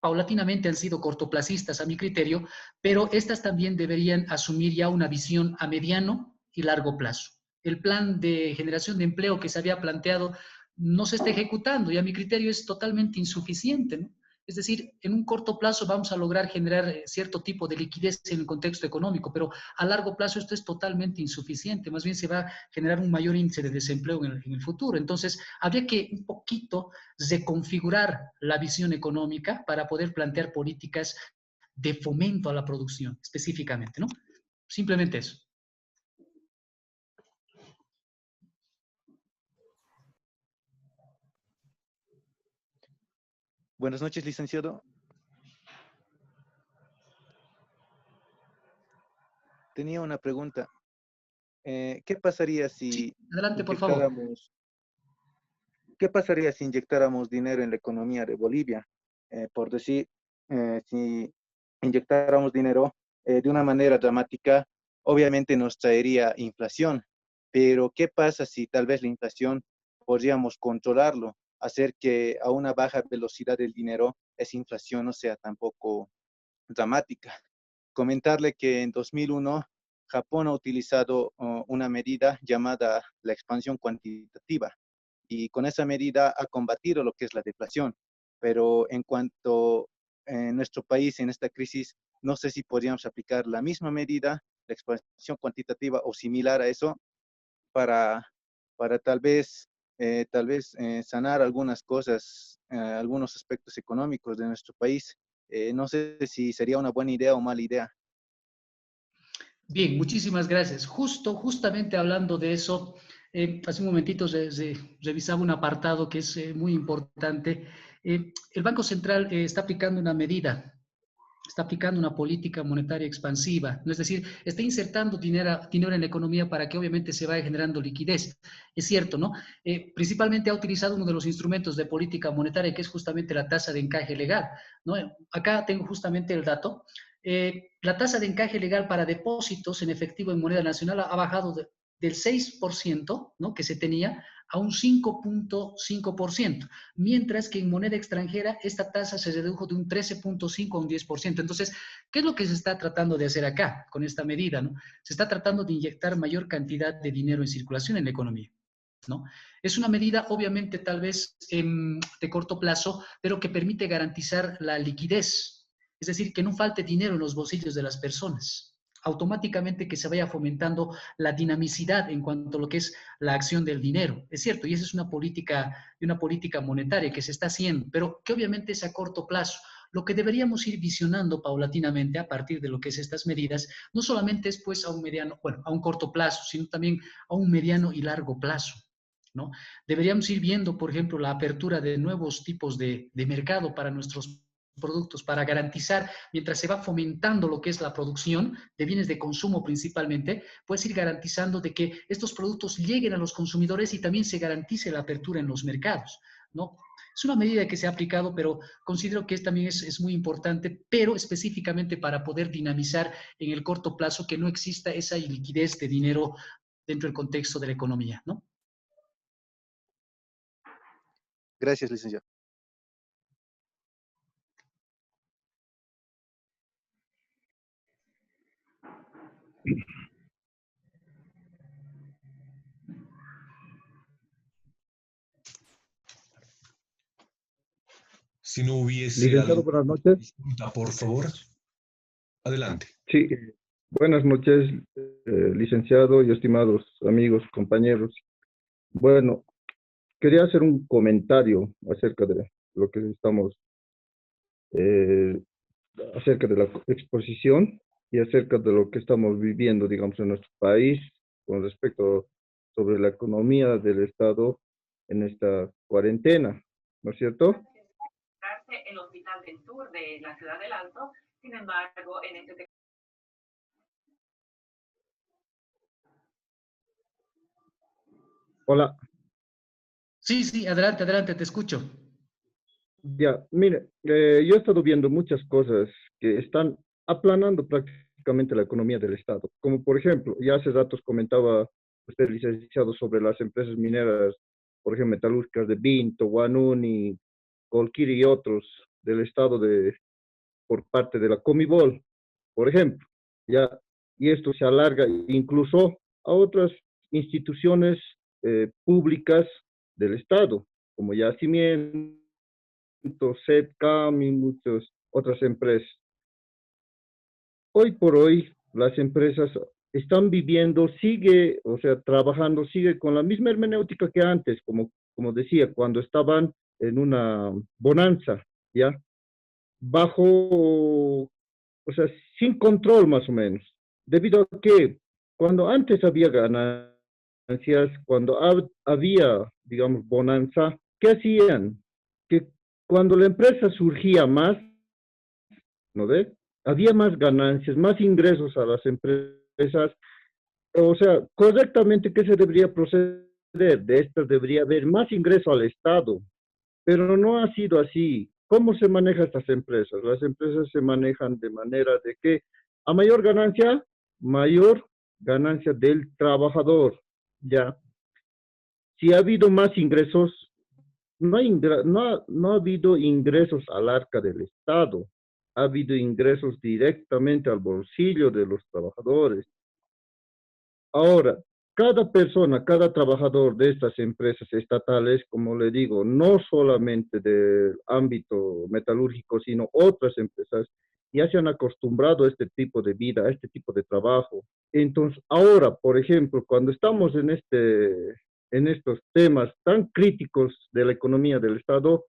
paulatinamente han sido cortoplacistas a mi criterio, pero estas también deberían asumir ya una visión a mediano y largo plazo. El plan de generación de empleo que se había planteado no se está ejecutando y a mi criterio es totalmente insuficiente, ¿no? Es decir, en un corto plazo vamos a lograr generar cierto tipo de liquidez en el contexto económico, pero a largo plazo esto es totalmente insuficiente. Más bien se va a generar un mayor índice de desempleo en el futuro. Entonces, habría que un poquito reconfigurar la visión económica para poder plantear políticas de fomento a la producción específicamente, ¿no? Simplemente eso. Buenas noches, licenciado. Tenía una pregunta. ¿qué pasaría Sí, si adelante, por favor. qué pasaría si inyectáramos dinero en la economía de Bolivia? Por decir, si inyectáramos dinero de una manera dramática, obviamente nos traería inflación. Pero ¿qué pasa si tal vez la inflación podríamos controlarlo, hacer que a una baja velocidad del dinero esa inflación no sea tampoco dramática? Comentarle que en 2001 Japón ha utilizado una medida llamada la expansión cuantitativa y con esa medida ha combatido lo que es la deflación. Pero en cuanto en nuestro país, en esta crisis, no sé si podríamos aplicar la misma medida, la expansión cuantitativa o similar a eso, para, para tal vez sanar algunas cosas, algunos aspectos económicos de nuestro país. No sé si sería una buena idea o mala idea. Bien, muchísimas gracias. Justamente hablando de eso, hace un momentito revisaba un apartado que es muy importante. El Banco Central está aplicando una medida, está aplicando una política monetaria expansiva, ¿no? Es decir, está insertando dinero en la economía para que obviamente se vaya generando liquidez. Es cierto, ¿no? Principalmente ha utilizado uno de los instrumentos de política monetaria, que es justamente la tasa de encaje legal, ¿no? Acá tengo justamente el dato. La tasa de encaje legal para depósitos en efectivo en moneda nacional ha bajado del 6%, ¿no?, que se tenía, a un 5.5%, mientras que en moneda extranjera esta tasa se redujo de un 13.5 a un 10%. Entonces, ¿qué es lo que se está tratando de hacer acá con esta medida, ¿no? Se está tratando de inyectar mayor cantidad de dinero en circulación en la economía, ¿no? Es una medida, obviamente, tal vez de corto plazo, pero que permite garantizar la liquidez, es decir, que no falte dinero en los bolsillos de las personas. Automáticamente que se vaya fomentando la dinamicidad en cuanto a lo que es la acción del dinero. Es cierto, y esa es una política monetaria que se está haciendo, pero que obviamente es a corto plazo. Lo que deberíamos ir visionando paulatinamente a partir de lo que es estas medidas, no solamente es pues a un mediano, bueno, a un corto plazo, sino también a un mediano y largo plazo, ¿no? Deberíamos ir viendo, por ejemplo, la apertura de nuevos tipos de mercado para nuestros productos, para garantizar, mientras se va fomentando lo que es la producción de bienes de consumo principalmente, puedes ir garantizando de que estos productos lleguen a los consumidores y también se garantice la apertura en los mercados, ¿no? Es una medida que se ha aplicado, pero considero que también es muy importante, pero específicamente para poder dinamizar en el corto plazo que no exista esa liquidez de dinero dentro del contexto de la economía, ¿no? Gracias, licenciado. Si no hubiese Licenciado, buenas noches. pregunta, por favor, adelante. Sí, buenas noches, licenciado y estimados amigos, compañeros. Bueno, quería hacer un comentario acerca de lo que estamos, eh, acerca de la exposición y acerca de lo que estamos viviendo, digamos, en nuestro país con respecto sobre la economía del Estado en esta cuarentena, ¿no es cierto? El Hospital del Sur de la Ciudad del Alto, sin embargo, en este. Hola. Sí, adelante, adelante, te escucho. Ya, mire, yo he estado viendo muchas cosas que están aplanando prácticamente la economía del Estado, como por ejemplo, ya hace ratos comentaba usted, licenciado, sobre las empresas mineras, por ejemplo, metalúrgicas de Vinto, Guanuni, Colquiri y otros del Estado por parte de la Comibol, por ejemplo, ya, y esto se alarga incluso a otras instituciones públicas del Estado, como Yacimiento, Setcam y muchas otras empresas. Hoy por hoy, las empresas están viviendo, o sea, trabajando, sigue con la misma hermenéutica que antes, como decía, cuando estaban en una bonanza, ¿ya? Bajo, o sea, sin control más o menos, debido a que cuando antes había ganancias, cuando había, digamos, bonanza, ¿qué hacían? Que cuando la empresa surgía más, ¿no ve? Había más ganancias, más ingresos a las empresas, o sea, correctamente, ¿qué se debería proceder? De estas debería haber más ingreso al Estado, pero no ha sido así. ¿Cómo se manejan estas empresas? Las empresas se manejan de manera de que a mayor ganancia del trabajador, ¿ya? Si ha habido más ingresos, no ha habido ingresos al arca del Estado, ha habido ingresos directamente al bolsillo de los trabajadores. Ahora, cada persona, cada trabajador de estas empresas estatales, como le digo, no solamente del ámbito metalúrgico, sino otras empresas, ya se han acostumbrado a este tipo de vida, a este tipo de trabajo. Entonces, ahora, por ejemplo, cuando estamos en estos temas tan críticos de la economía del Estado,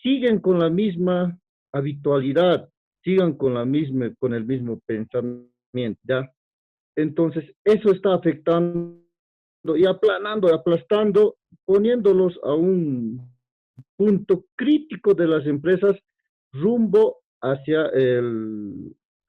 siguen con la misma habitualidad, sigan con el mismo pensamiento, ¿ya? Entonces, eso está afectando y aplanando, aplastando, poniéndolos a un punto crítico de las empresas rumbo hacia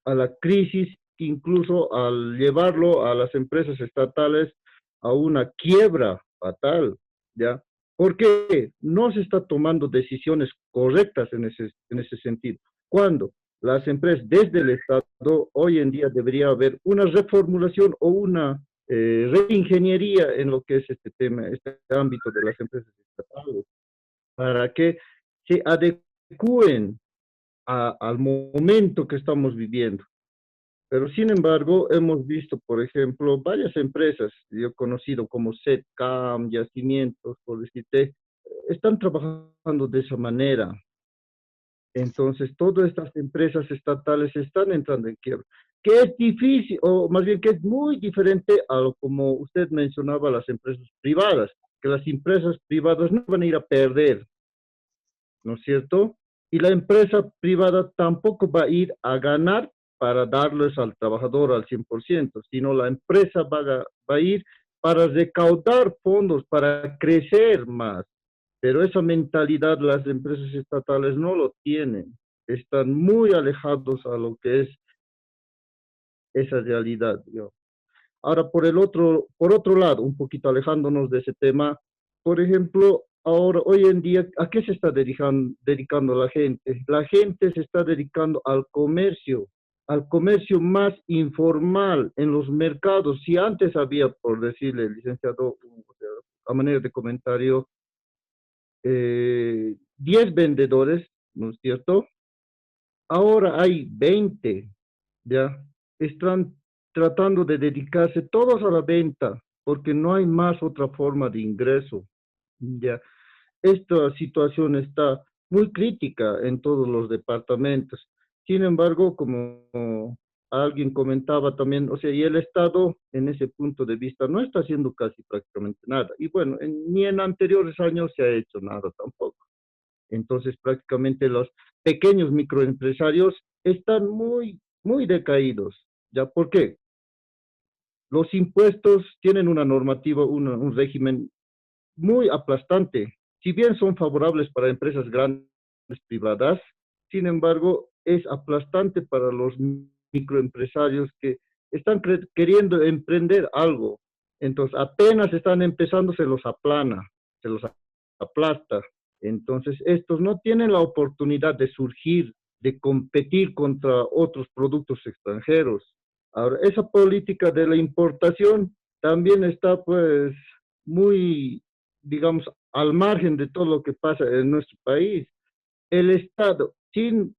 a la crisis, incluso al llevarlo a las empresas estatales a una quiebra fatal, ¿ya? Porque no se está tomando decisiones correctas en ese sentido. ¿Cuándo? Las empresas desde el Estado, hoy en día debería haber una reformulación o una reingeniería en lo que es este tema, este ámbito de las empresas estatales, para que se adecúen al momento que estamos viviendo. Pero sin embargo, hemos visto, por ejemplo, varias empresas, yo he conocido como Setcam, Yacimientos, por decirte, están trabajando de esa manera. Entonces, todas estas empresas estatales están entrando en quiebra, que es difícil, o más bien que es muy diferente a lo como usted mencionaba, las empresas privadas, que las empresas privadas no van a ir a perder, ¿no es cierto? Y la empresa privada tampoco va a ir a ganar para darles al trabajador al 100%, sino la empresa va a ir para recaudar fondos, para crecer más. Pero esa mentalidad las empresas estatales no lo tienen. Están muy alejados a lo que es esa realidad, digamos. Ahora, por otro lado, un poquito alejándonos de ese tema, por ejemplo, ahora, hoy en día, ¿a qué se está dedicando la gente? La gente se está dedicando al comercio más informal en los mercados. Si antes había, por decirle, licenciado, a manera de comentario, 10 vendedores, ¿no es cierto? Ahora hay 20, ¿ya? Están tratando de dedicarse todos a la venta, porque no hay más otra forma de ingreso, ¿ya? Esta situación está muy crítica en todos los departamentos. Sin embargo, como alguien comentaba también, o sea, y el Estado en ese punto de vista no está haciendo casi prácticamente nada. Y bueno, ni en anteriores años se ha hecho nada tampoco. Entonces, prácticamente los pequeños microempresarios están muy decaídos. ¿Ya por qué? Los impuestos tienen una normativa, un régimen muy aplastante. Si bien son favorables para empresas grandes privadas, sin embargo, es aplastante para los microempresarios que están queriendo emprender algo. Entonces, apenas están empezando, se los aplana, se los aplasta. Entonces, estos no tienen la oportunidad de surgir, de competir contra otros productos extranjeros. Ahora, esa política de la importación también está, pues, muy, digamos, al margen de todo lo que pasa en nuestro país. El Estado, sin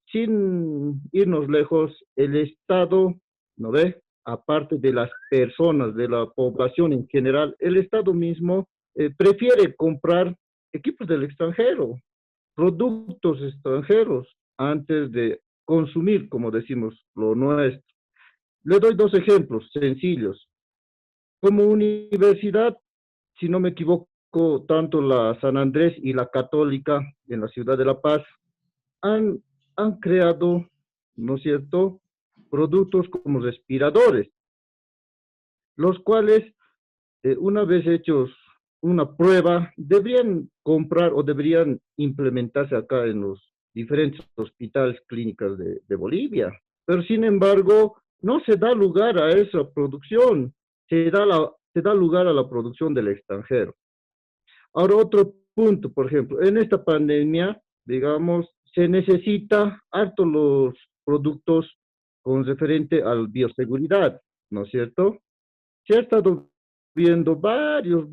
irnos lejos, el Estado, ¿no ve? Aparte de las personas, de la población en general, el Estado mismo prefiere comprar equipos del extranjero, productos extranjeros, antes de consumir, como decimos, lo nuestro. Le doy dos ejemplos sencillos. Como universidad, si no me equivoco, tanto la San Andrés y la Católica en la ciudad de La Paz han creado, ¿no es cierto?, productos como respiradores, los cuales, una vez hechos una prueba, deberían comprar o deberían implementarse acá en los diferentes hospitales clínicas de Bolivia. Pero sin embargo, no se da lugar a esa producción. se da lugar a la producción del extranjero. Ahora, otro punto, por ejemplo, en esta pandemia, digamos, se necesita harto los productos con referente a la bioseguridad, ¿no es cierto? Se ha estado viendo varios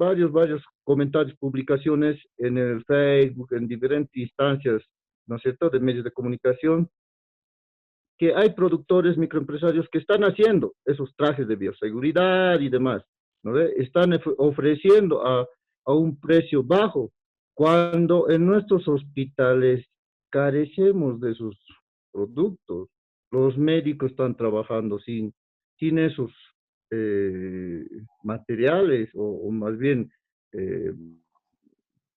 comentarios, publicaciones en el Facebook, en diferentes instancias, ¿no es cierto?, de medios de comunicación, que hay productores, microempresarios que están haciendo esos trajes de bioseguridad y demás, ¿no ve? Están ofreciendo a un precio bajo, cuando en nuestros hospitales carecemos de esos productos. Los médicos están trabajando sin esos materiales, o más bien,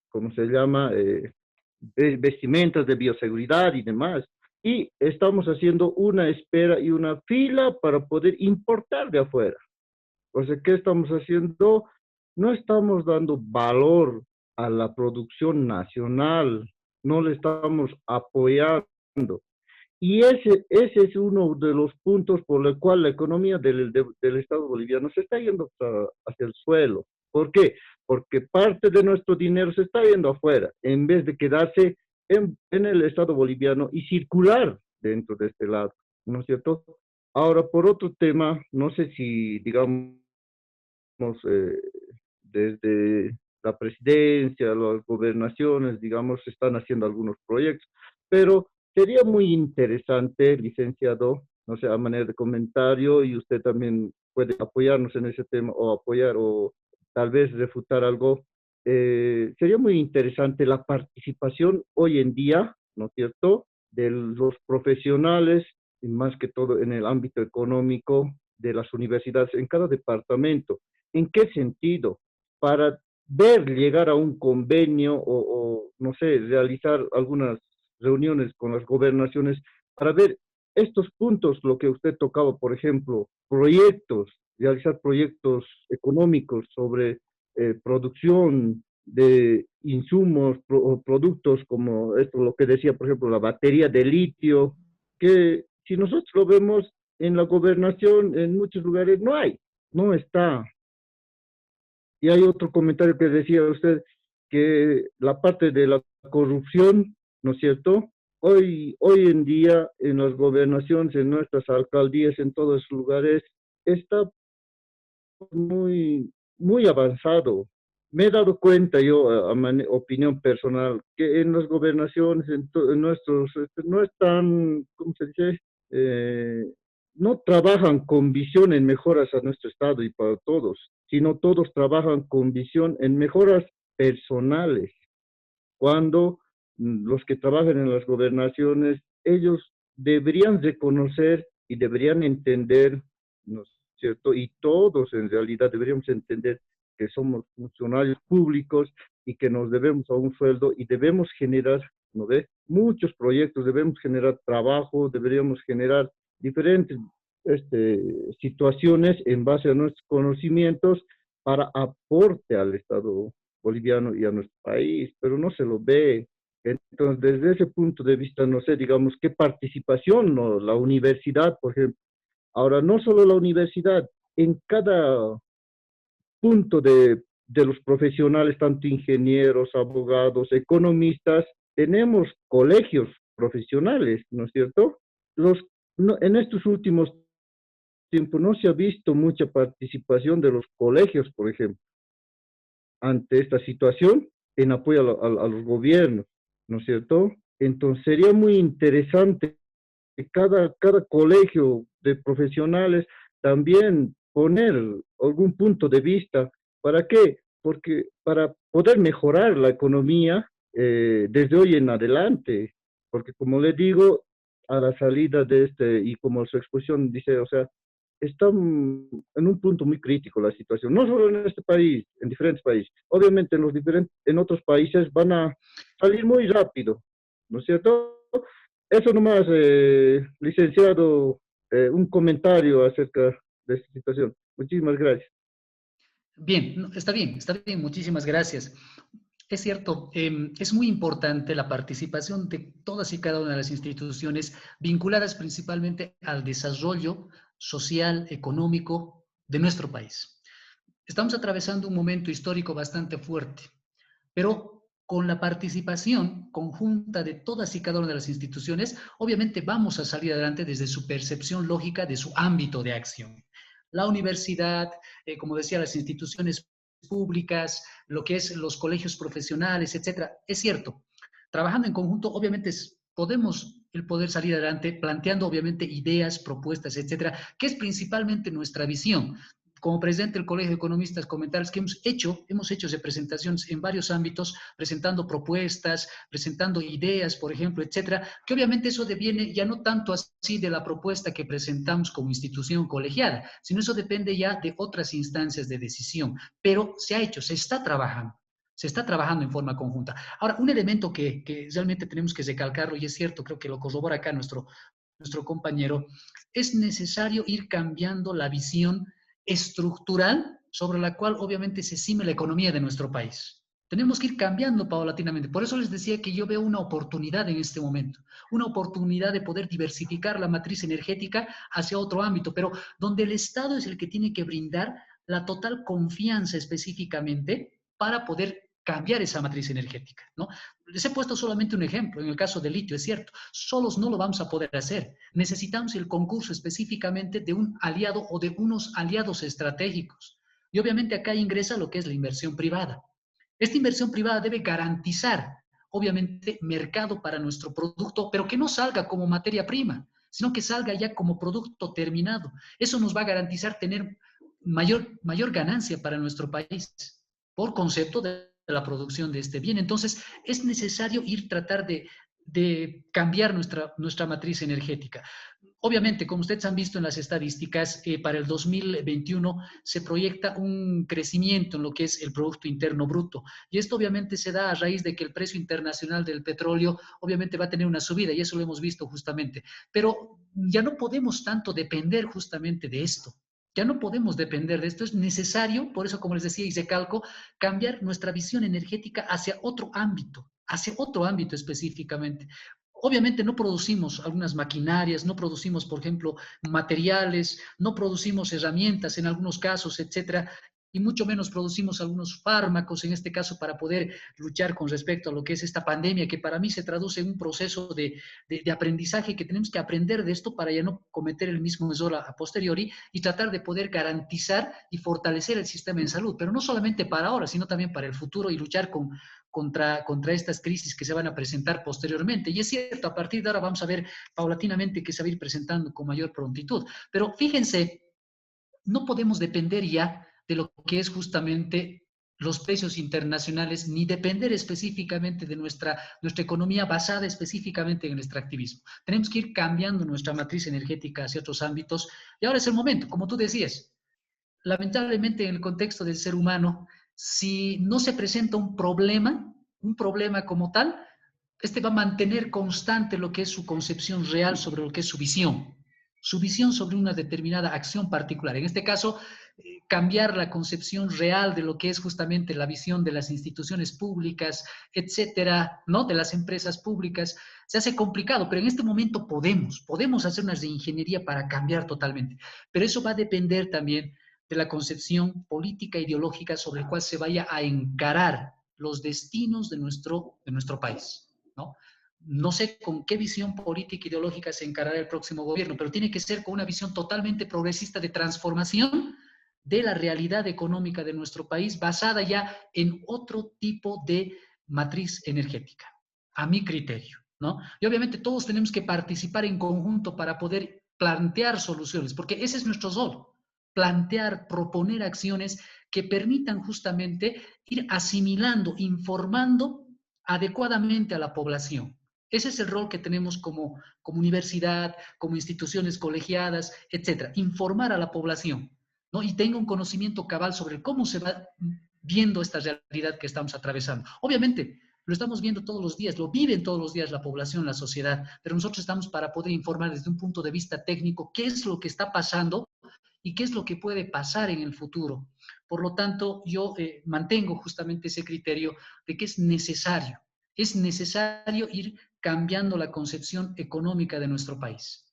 ¿cómo se llama? Vestimentas de bioseguridad y demás. Y estamos haciendo una espera y una fila para poder importar de afuera. O sea, ¿qué estamos haciendo? No estamos dando valor a la producción nacional, no le estamos apoyando. Y ese es uno de los puntos por el cual la economía del Estado boliviano se está yendo hacia el suelo. ¿Por qué? Porque parte de nuestro dinero se está yendo afuera, en vez de quedarse en el Estado boliviano y circular dentro de este lado, ¿no es cierto? Ahora, por otro tema, no sé si, digamos, desde la presidencia, las gobernaciones, digamos, se están haciendo algunos proyectos, pero sería muy interesante, licenciado, no sé, a manera de comentario, y usted también puede apoyarnos en ese tema, o apoyar, o tal vez refutar algo. Sería muy interesante la participación hoy en día, ¿no es cierto?, de los profesionales, y más que todo en el ámbito económico, de las universidades, en cada departamento. ¿En qué sentido? Para ver llegar a un convenio o no sé, realizar algunas reuniones con las gobernaciones para ver estos puntos, lo que usted tocaba, por ejemplo, proyectos, realizar proyectos económicos sobre producción de insumos o productos como esto, lo que decía, por ejemplo, la batería de litio, que si nosotros lo vemos en la gobernación, en muchos lugares no está. Y hay otro comentario que decía usted, que la parte de la corrupción, ¿no es cierto? Hoy en día en las gobernaciones, en nuestras alcaldías, en todos los lugares, está muy avanzado. Me he dado cuenta yo, opinión personal, que en las gobernaciones, en nuestros, no están, ¿cómo se dice? No trabajan con visión en mejoras a nuestro Estado y para todos, sino todos trabajan con visión en mejoras personales. Cuando los que trabajan en las gobernaciones, ellos deberían reconocer y deberían entender, ¿no es cierto? Y todos en realidad deberíamos entender que somos funcionarios públicos y que nos debemos a un sueldo y debemos generar, ¿no ve? Muchos proyectos, debemos generar trabajo, deberíamos generar diferentes situaciones en base a nuestros conocimientos para aporte al Estado boliviano y a nuestro país, pero no se lo ve. Entonces, desde ese punto de vista, no sé, digamos, qué participación, ¿no? La universidad, por ejemplo. Ahora, no solo la universidad, en cada punto de los profesionales, tanto ingenieros, abogados, economistas, tenemos colegios profesionales, ¿no es cierto? En estos últimos tiempos no se ha visto mucha participación de los colegios, por ejemplo, ante esta situación en apoyo a los gobiernos, ¿no es cierto? Entonces sería muy interesante que cada colegio de profesionales también poner algún punto de vista. ¿Para qué? Porque para poder mejorar la economía desde hoy en adelante, porque como le digo, a la salida de y como su exposición dice, o sea, está en un punto muy crítico la situación, no solo en este país, en diferentes países. Obviamente en otros países van a salir muy rápido, ¿no es cierto? Eso nomás, licenciado, un comentario acerca de esta situación. Muchísimas gracias. Bien, está bien, muchísimas gracias. Es cierto, es muy importante la participación de todas y cada una de las instituciones vinculadas principalmente al desarrollo social, económico de nuestro país. Estamos atravesando un momento histórico bastante fuerte, pero con la participación conjunta de todas y cada una de las instituciones, obviamente vamos a salir adelante desde su percepción lógica de su ámbito de acción. La universidad, como decía, las instituciones públicas, lo que es los colegios profesionales, etcétera. Es cierto, trabajando en conjunto, obviamente podemos el poder salir adelante planteando obviamente ideas, propuestas, etcétera, que es principalmente nuestra visión. Como presidente del Colegio de Economistas, comentarles que hemos hecho presentaciones en varios ámbitos, presentando propuestas, presentando ideas, por ejemplo, etcétera, que obviamente eso deviene ya no tanto así de la propuesta que presentamos como institución colegiada, sino eso depende ya de otras instancias de decisión. Pero se ha hecho, se está trabajando en forma conjunta. Ahora, un elemento que realmente tenemos que recalcarlo, y es cierto, creo que lo corrobora acá nuestro compañero, es necesario ir cambiando la visión estructural sobre la cual obviamente se cime la economía de nuestro país. Tenemos que ir cambiando paulatinamente. Por eso les decía que yo veo una oportunidad en este momento, una oportunidad de poder diversificar la matriz energética hacia otro ámbito, pero donde el Estado es el que tiene que brindar la total confianza específicamente para poder cambiar esa matriz energética, ¿no? Les he puesto solamente un ejemplo, en el caso del litio, es cierto, solos no lo vamos a poder hacer. Necesitamos el concurso específicamente de un aliado o de unos aliados estratégicos. Y obviamente acá ingresa lo que es la inversión privada. Esta inversión privada debe garantizar, obviamente, mercado para nuestro producto, pero que no salga como materia prima, sino que salga ya como producto terminado. Eso nos va a garantizar tener mayor ganancia para nuestro país, por concepto de la producción de este bien. Entonces, es necesario tratar de cambiar nuestra matriz energética. Obviamente, como ustedes han visto en las estadísticas, para el 2021 se proyecta un crecimiento en lo que es el Producto Interno Bruto. Y esto obviamente se da a raíz de que el precio internacional del petróleo obviamente va a tener una subida, y eso lo hemos visto justamente. Pero ya no podemos tanto depender justamente de esto. Ya no podemos depender de esto, es necesario, por eso como les decía y recalco, cambiar nuestra visión energética hacia otro ámbito específicamente. Obviamente no producimos algunas maquinarias, no producimos, por ejemplo, materiales, no producimos herramientas en algunos casos, etcétera, y mucho menos producimos algunos fármacos, en este caso, para poder luchar con respecto a lo que es esta pandemia, que para mí se traduce en un proceso de aprendizaje, que tenemos que aprender de esto para ya no cometer el mismo error a posteriori y tratar de poder garantizar y fortalecer el sistema en salud, pero no solamente para ahora, sino también para el futuro, y luchar contra estas crisis que se van a presentar posteriormente. Y es cierto, a partir de ahora vamos a ver paulatinamente que se va a ir presentando con mayor prontitud. Pero fíjense, no podemos depender ya de lo que es justamente los precios internacionales, ni depender específicamente de nuestra economía basada específicamente en el extractivismo. Tenemos que ir cambiando nuestra matriz energética hacia otros ámbitos, y ahora es el momento, como tú decías. Lamentablemente, en el contexto del ser humano, si no se presenta un problema como tal, este va a mantener constante lo que es su concepción real sobre lo que es su visión sobre una determinada acción particular. En este caso, cambiar la concepción real de lo que es justamente la visión de las instituciones públicas, etcétera, ¿no? De las empresas públicas, se hace complicado, pero en este momento podemos hacer una reingeniería para cambiar totalmente. Pero eso va a depender también de la concepción política ideológica sobre el cual se vaya a encarar los destinos de nuestro país, ¿no? No sé con qué visión política e ideológica se encarará el próximo gobierno, pero tiene que ser con una visión totalmente progresista de transformación de la realidad económica de nuestro país, basada ya en otro tipo de matriz energética, a mi criterio, ¿no? Y obviamente todos tenemos que participar en conjunto para poder plantear soluciones, porque ese es nuestro rol, plantear, proponer acciones que permitan justamente ir asimilando, informando adecuadamente a la población. Ese es el rol que tenemos como universidad, como instituciones colegiadas, etcétera, informar a la población, ¿no? Y tenga un conocimiento cabal sobre cómo se va viendo esta realidad que estamos atravesando. Obviamente, lo estamos viendo todos los días, lo viven todos los días la población, la sociedad, pero nosotros estamos para poder informar desde un punto de vista técnico qué es lo que está pasando y qué es lo que puede pasar en el futuro. Por lo tanto, yo mantengo justamente ese criterio de que es necesario ir cambiando la concepción económica de nuestro país.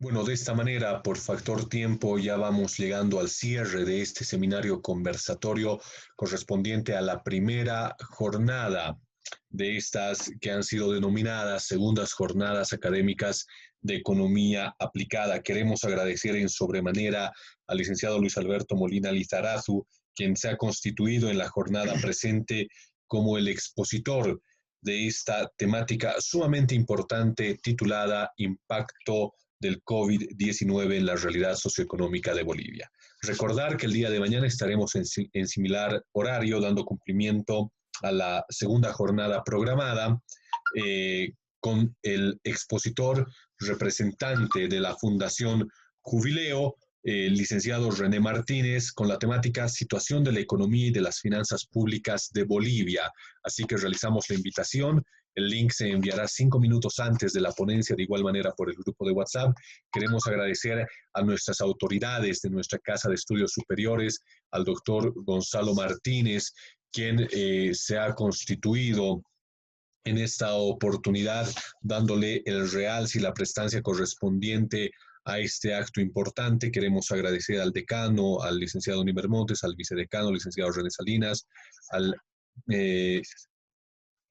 Bueno, de esta manera, por factor tiempo, ya vamos llegando al cierre de este seminario conversatorio correspondiente a la primera jornada de estas que han sido denominadas segundas jornadas académicas de economía aplicada. Queremos agradecer en sobremanera al licenciado Luis Alberto Molina Lizarazu, quien se ha constituido en la jornada presente como el expositor de esta temática sumamente importante titulada Impacto del COVID-19 en la realidad socioeconómica de Bolivia. Recordar que el día de mañana estaremos en similar horario dando cumplimiento a la segunda jornada programada con el expositor representante de la Fundación Jubileo, el licenciado René Martínez, con la temática Situación de la Economía y de las Finanzas Públicas de Bolivia. Así que realizamos la invitación. El link se enviará 5 minutos antes de la ponencia, de igual manera por el grupo de WhatsApp. Queremos agradecer a nuestras autoridades de nuestra Casa de Estudios Superiores, al doctor Gonzalo Martínez, quien se ha constituido en esta oportunidad, dándole el realce y la prestancia correspondiente a este acto importante. Queremos agradecer al decano, al licenciado Niver Montes, al vicedecano, licenciado René Salinas,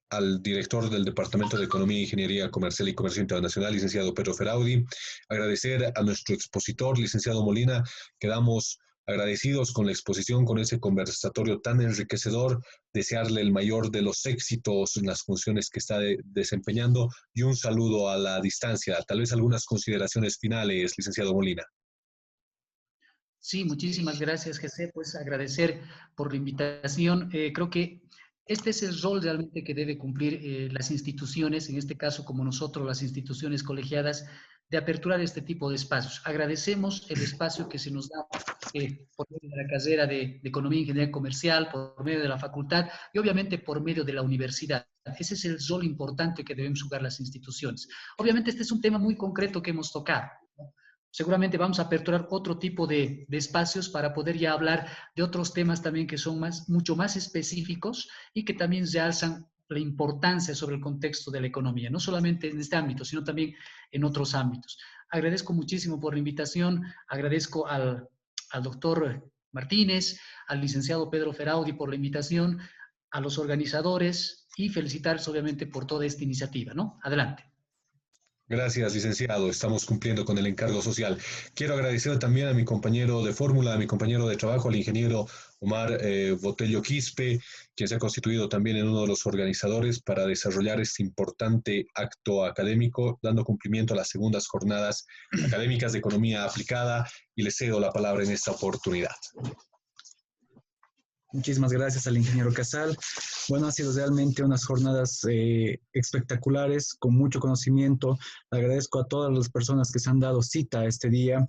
al director del Departamento de Economía, Ingeniería Comercial y Comercio Internacional, licenciado Pedro Feraudi. Agradecer a nuestro expositor, licenciado Molina. Quedamos agradecidos con la exposición, con ese conversatorio tan enriquecedor, desearle el mayor de los éxitos en las funciones que está desempeñando y un saludo a la distancia. Tal vez algunas consideraciones finales, licenciado Molina. Sí, muchísimas gracias, José. Pues agradecer por la invitación. Creo que este es el rol realmente que debe cumplir las instituciones, en este caso como nosotros, las instituciones colegiadas, de aperturar este tipo de espacios. Agradecemos el espacio que se nos da por medio de la carrera de Economía e Ingeniería Comercial, por medio de la facultad y obviamente por medio de la universidad. Ese es el rol importante que deben jugar las instituciones. Obviamente este es un tema muy concreto que hemos tocado, ¿no? Seguramente vamos a aperturar otro tipo de espacios para poder ya hablar de otros temas también que son mucho más específicos y que también realzan la importancia sobre el contexto de la economía, no solamente en este ámbito, sino también en otros ámbitos. Agradezco muchísimo por la invitación, agradezco al doctor Martínez, al licenciado Pedro Feraudi por la invitación, a los organizadores y felicitarles obviamente por toda esta iniciativa, ¿no? Adelante. Gracias, licenciado. Estamos cumpliendo con el encargo social. Quiero agradecer también a mi compañero de fórmula, a mi compañero de trabajo, al ingeniero Omar Botello Quispe, quien se ha constituido también en uno de los organizadores para desarrollar este importante acto académico, dando cumplimiento a las segundas jornadas académicas de economía aplicada, y le cedo la palabra en esta oportunidad. Muchísimas gracias al ingeniero Casal. Bueno, han sido realmente unas jornadas espectaculares, con mucho conocimiento. Agradezco a todas las personas que se han dado cita este día,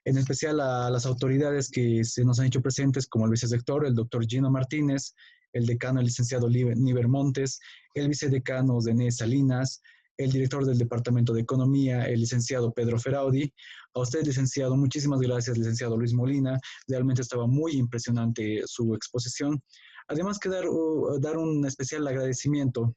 en especial a las autoridades que se nos han hecho presentes, como el vicedector, el doctor Gino Martínez, el decano, el licenciado Niver Montes, el vicedecano René Salinas, el director del Departamento de Economía, el licenciado Pedro Feraudi. A usted, licenciado, muchísimas gracias, licenciado Luis Molina. Realmente estaba muy impresionante su exposición. Además que dar un especial agradecimiento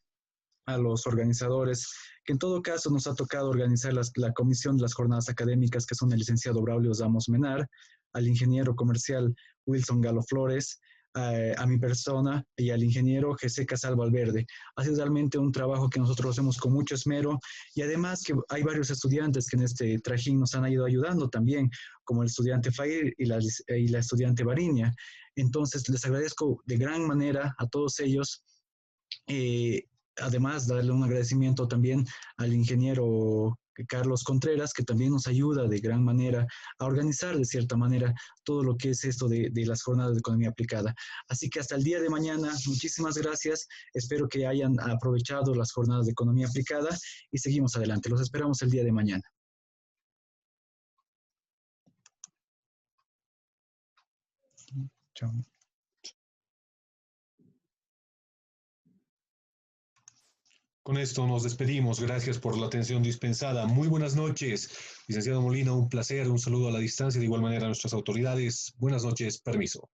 a los organizadores, que en todo caso nos ha tocado organizar la comisión de las jornadas académicas, que son el licenciado Braulio Ramos Menar, al ingeniero comercial Wilson Galo Flores, a mi persona y al ingeniero José Casal Valverde. Ha sido realmente un trabajo que nosotros hacemos con mucho esmero, y además que hay varios estudiantes que en este trajín nos han ido ayudando también, como el estudiante Fair y la estudiante Barinia. Entonces les agradezco de gran manera a todos ellos. Además, darle un agradecimiento también al ingeniero Carlos Contreras, que también nos ayuda de gran manera a organizar de cierta manera todo lo que es esto de las jornadas de economía aplicada. Así que hasta el día de mañana, muchísimas gracias. Espero que hayan aprovechado las jornadas de economía aplicada y seguimos adelante. Los esperamos el día de mañana. Chao. Con esto nos despedimos. Gracias por la atención dispensada. Muy buenas noches, licenciado Molina. Un placer. Un saludo a la distancia. De igual manera a nuestras autoridades. Buenas noches. Permiso.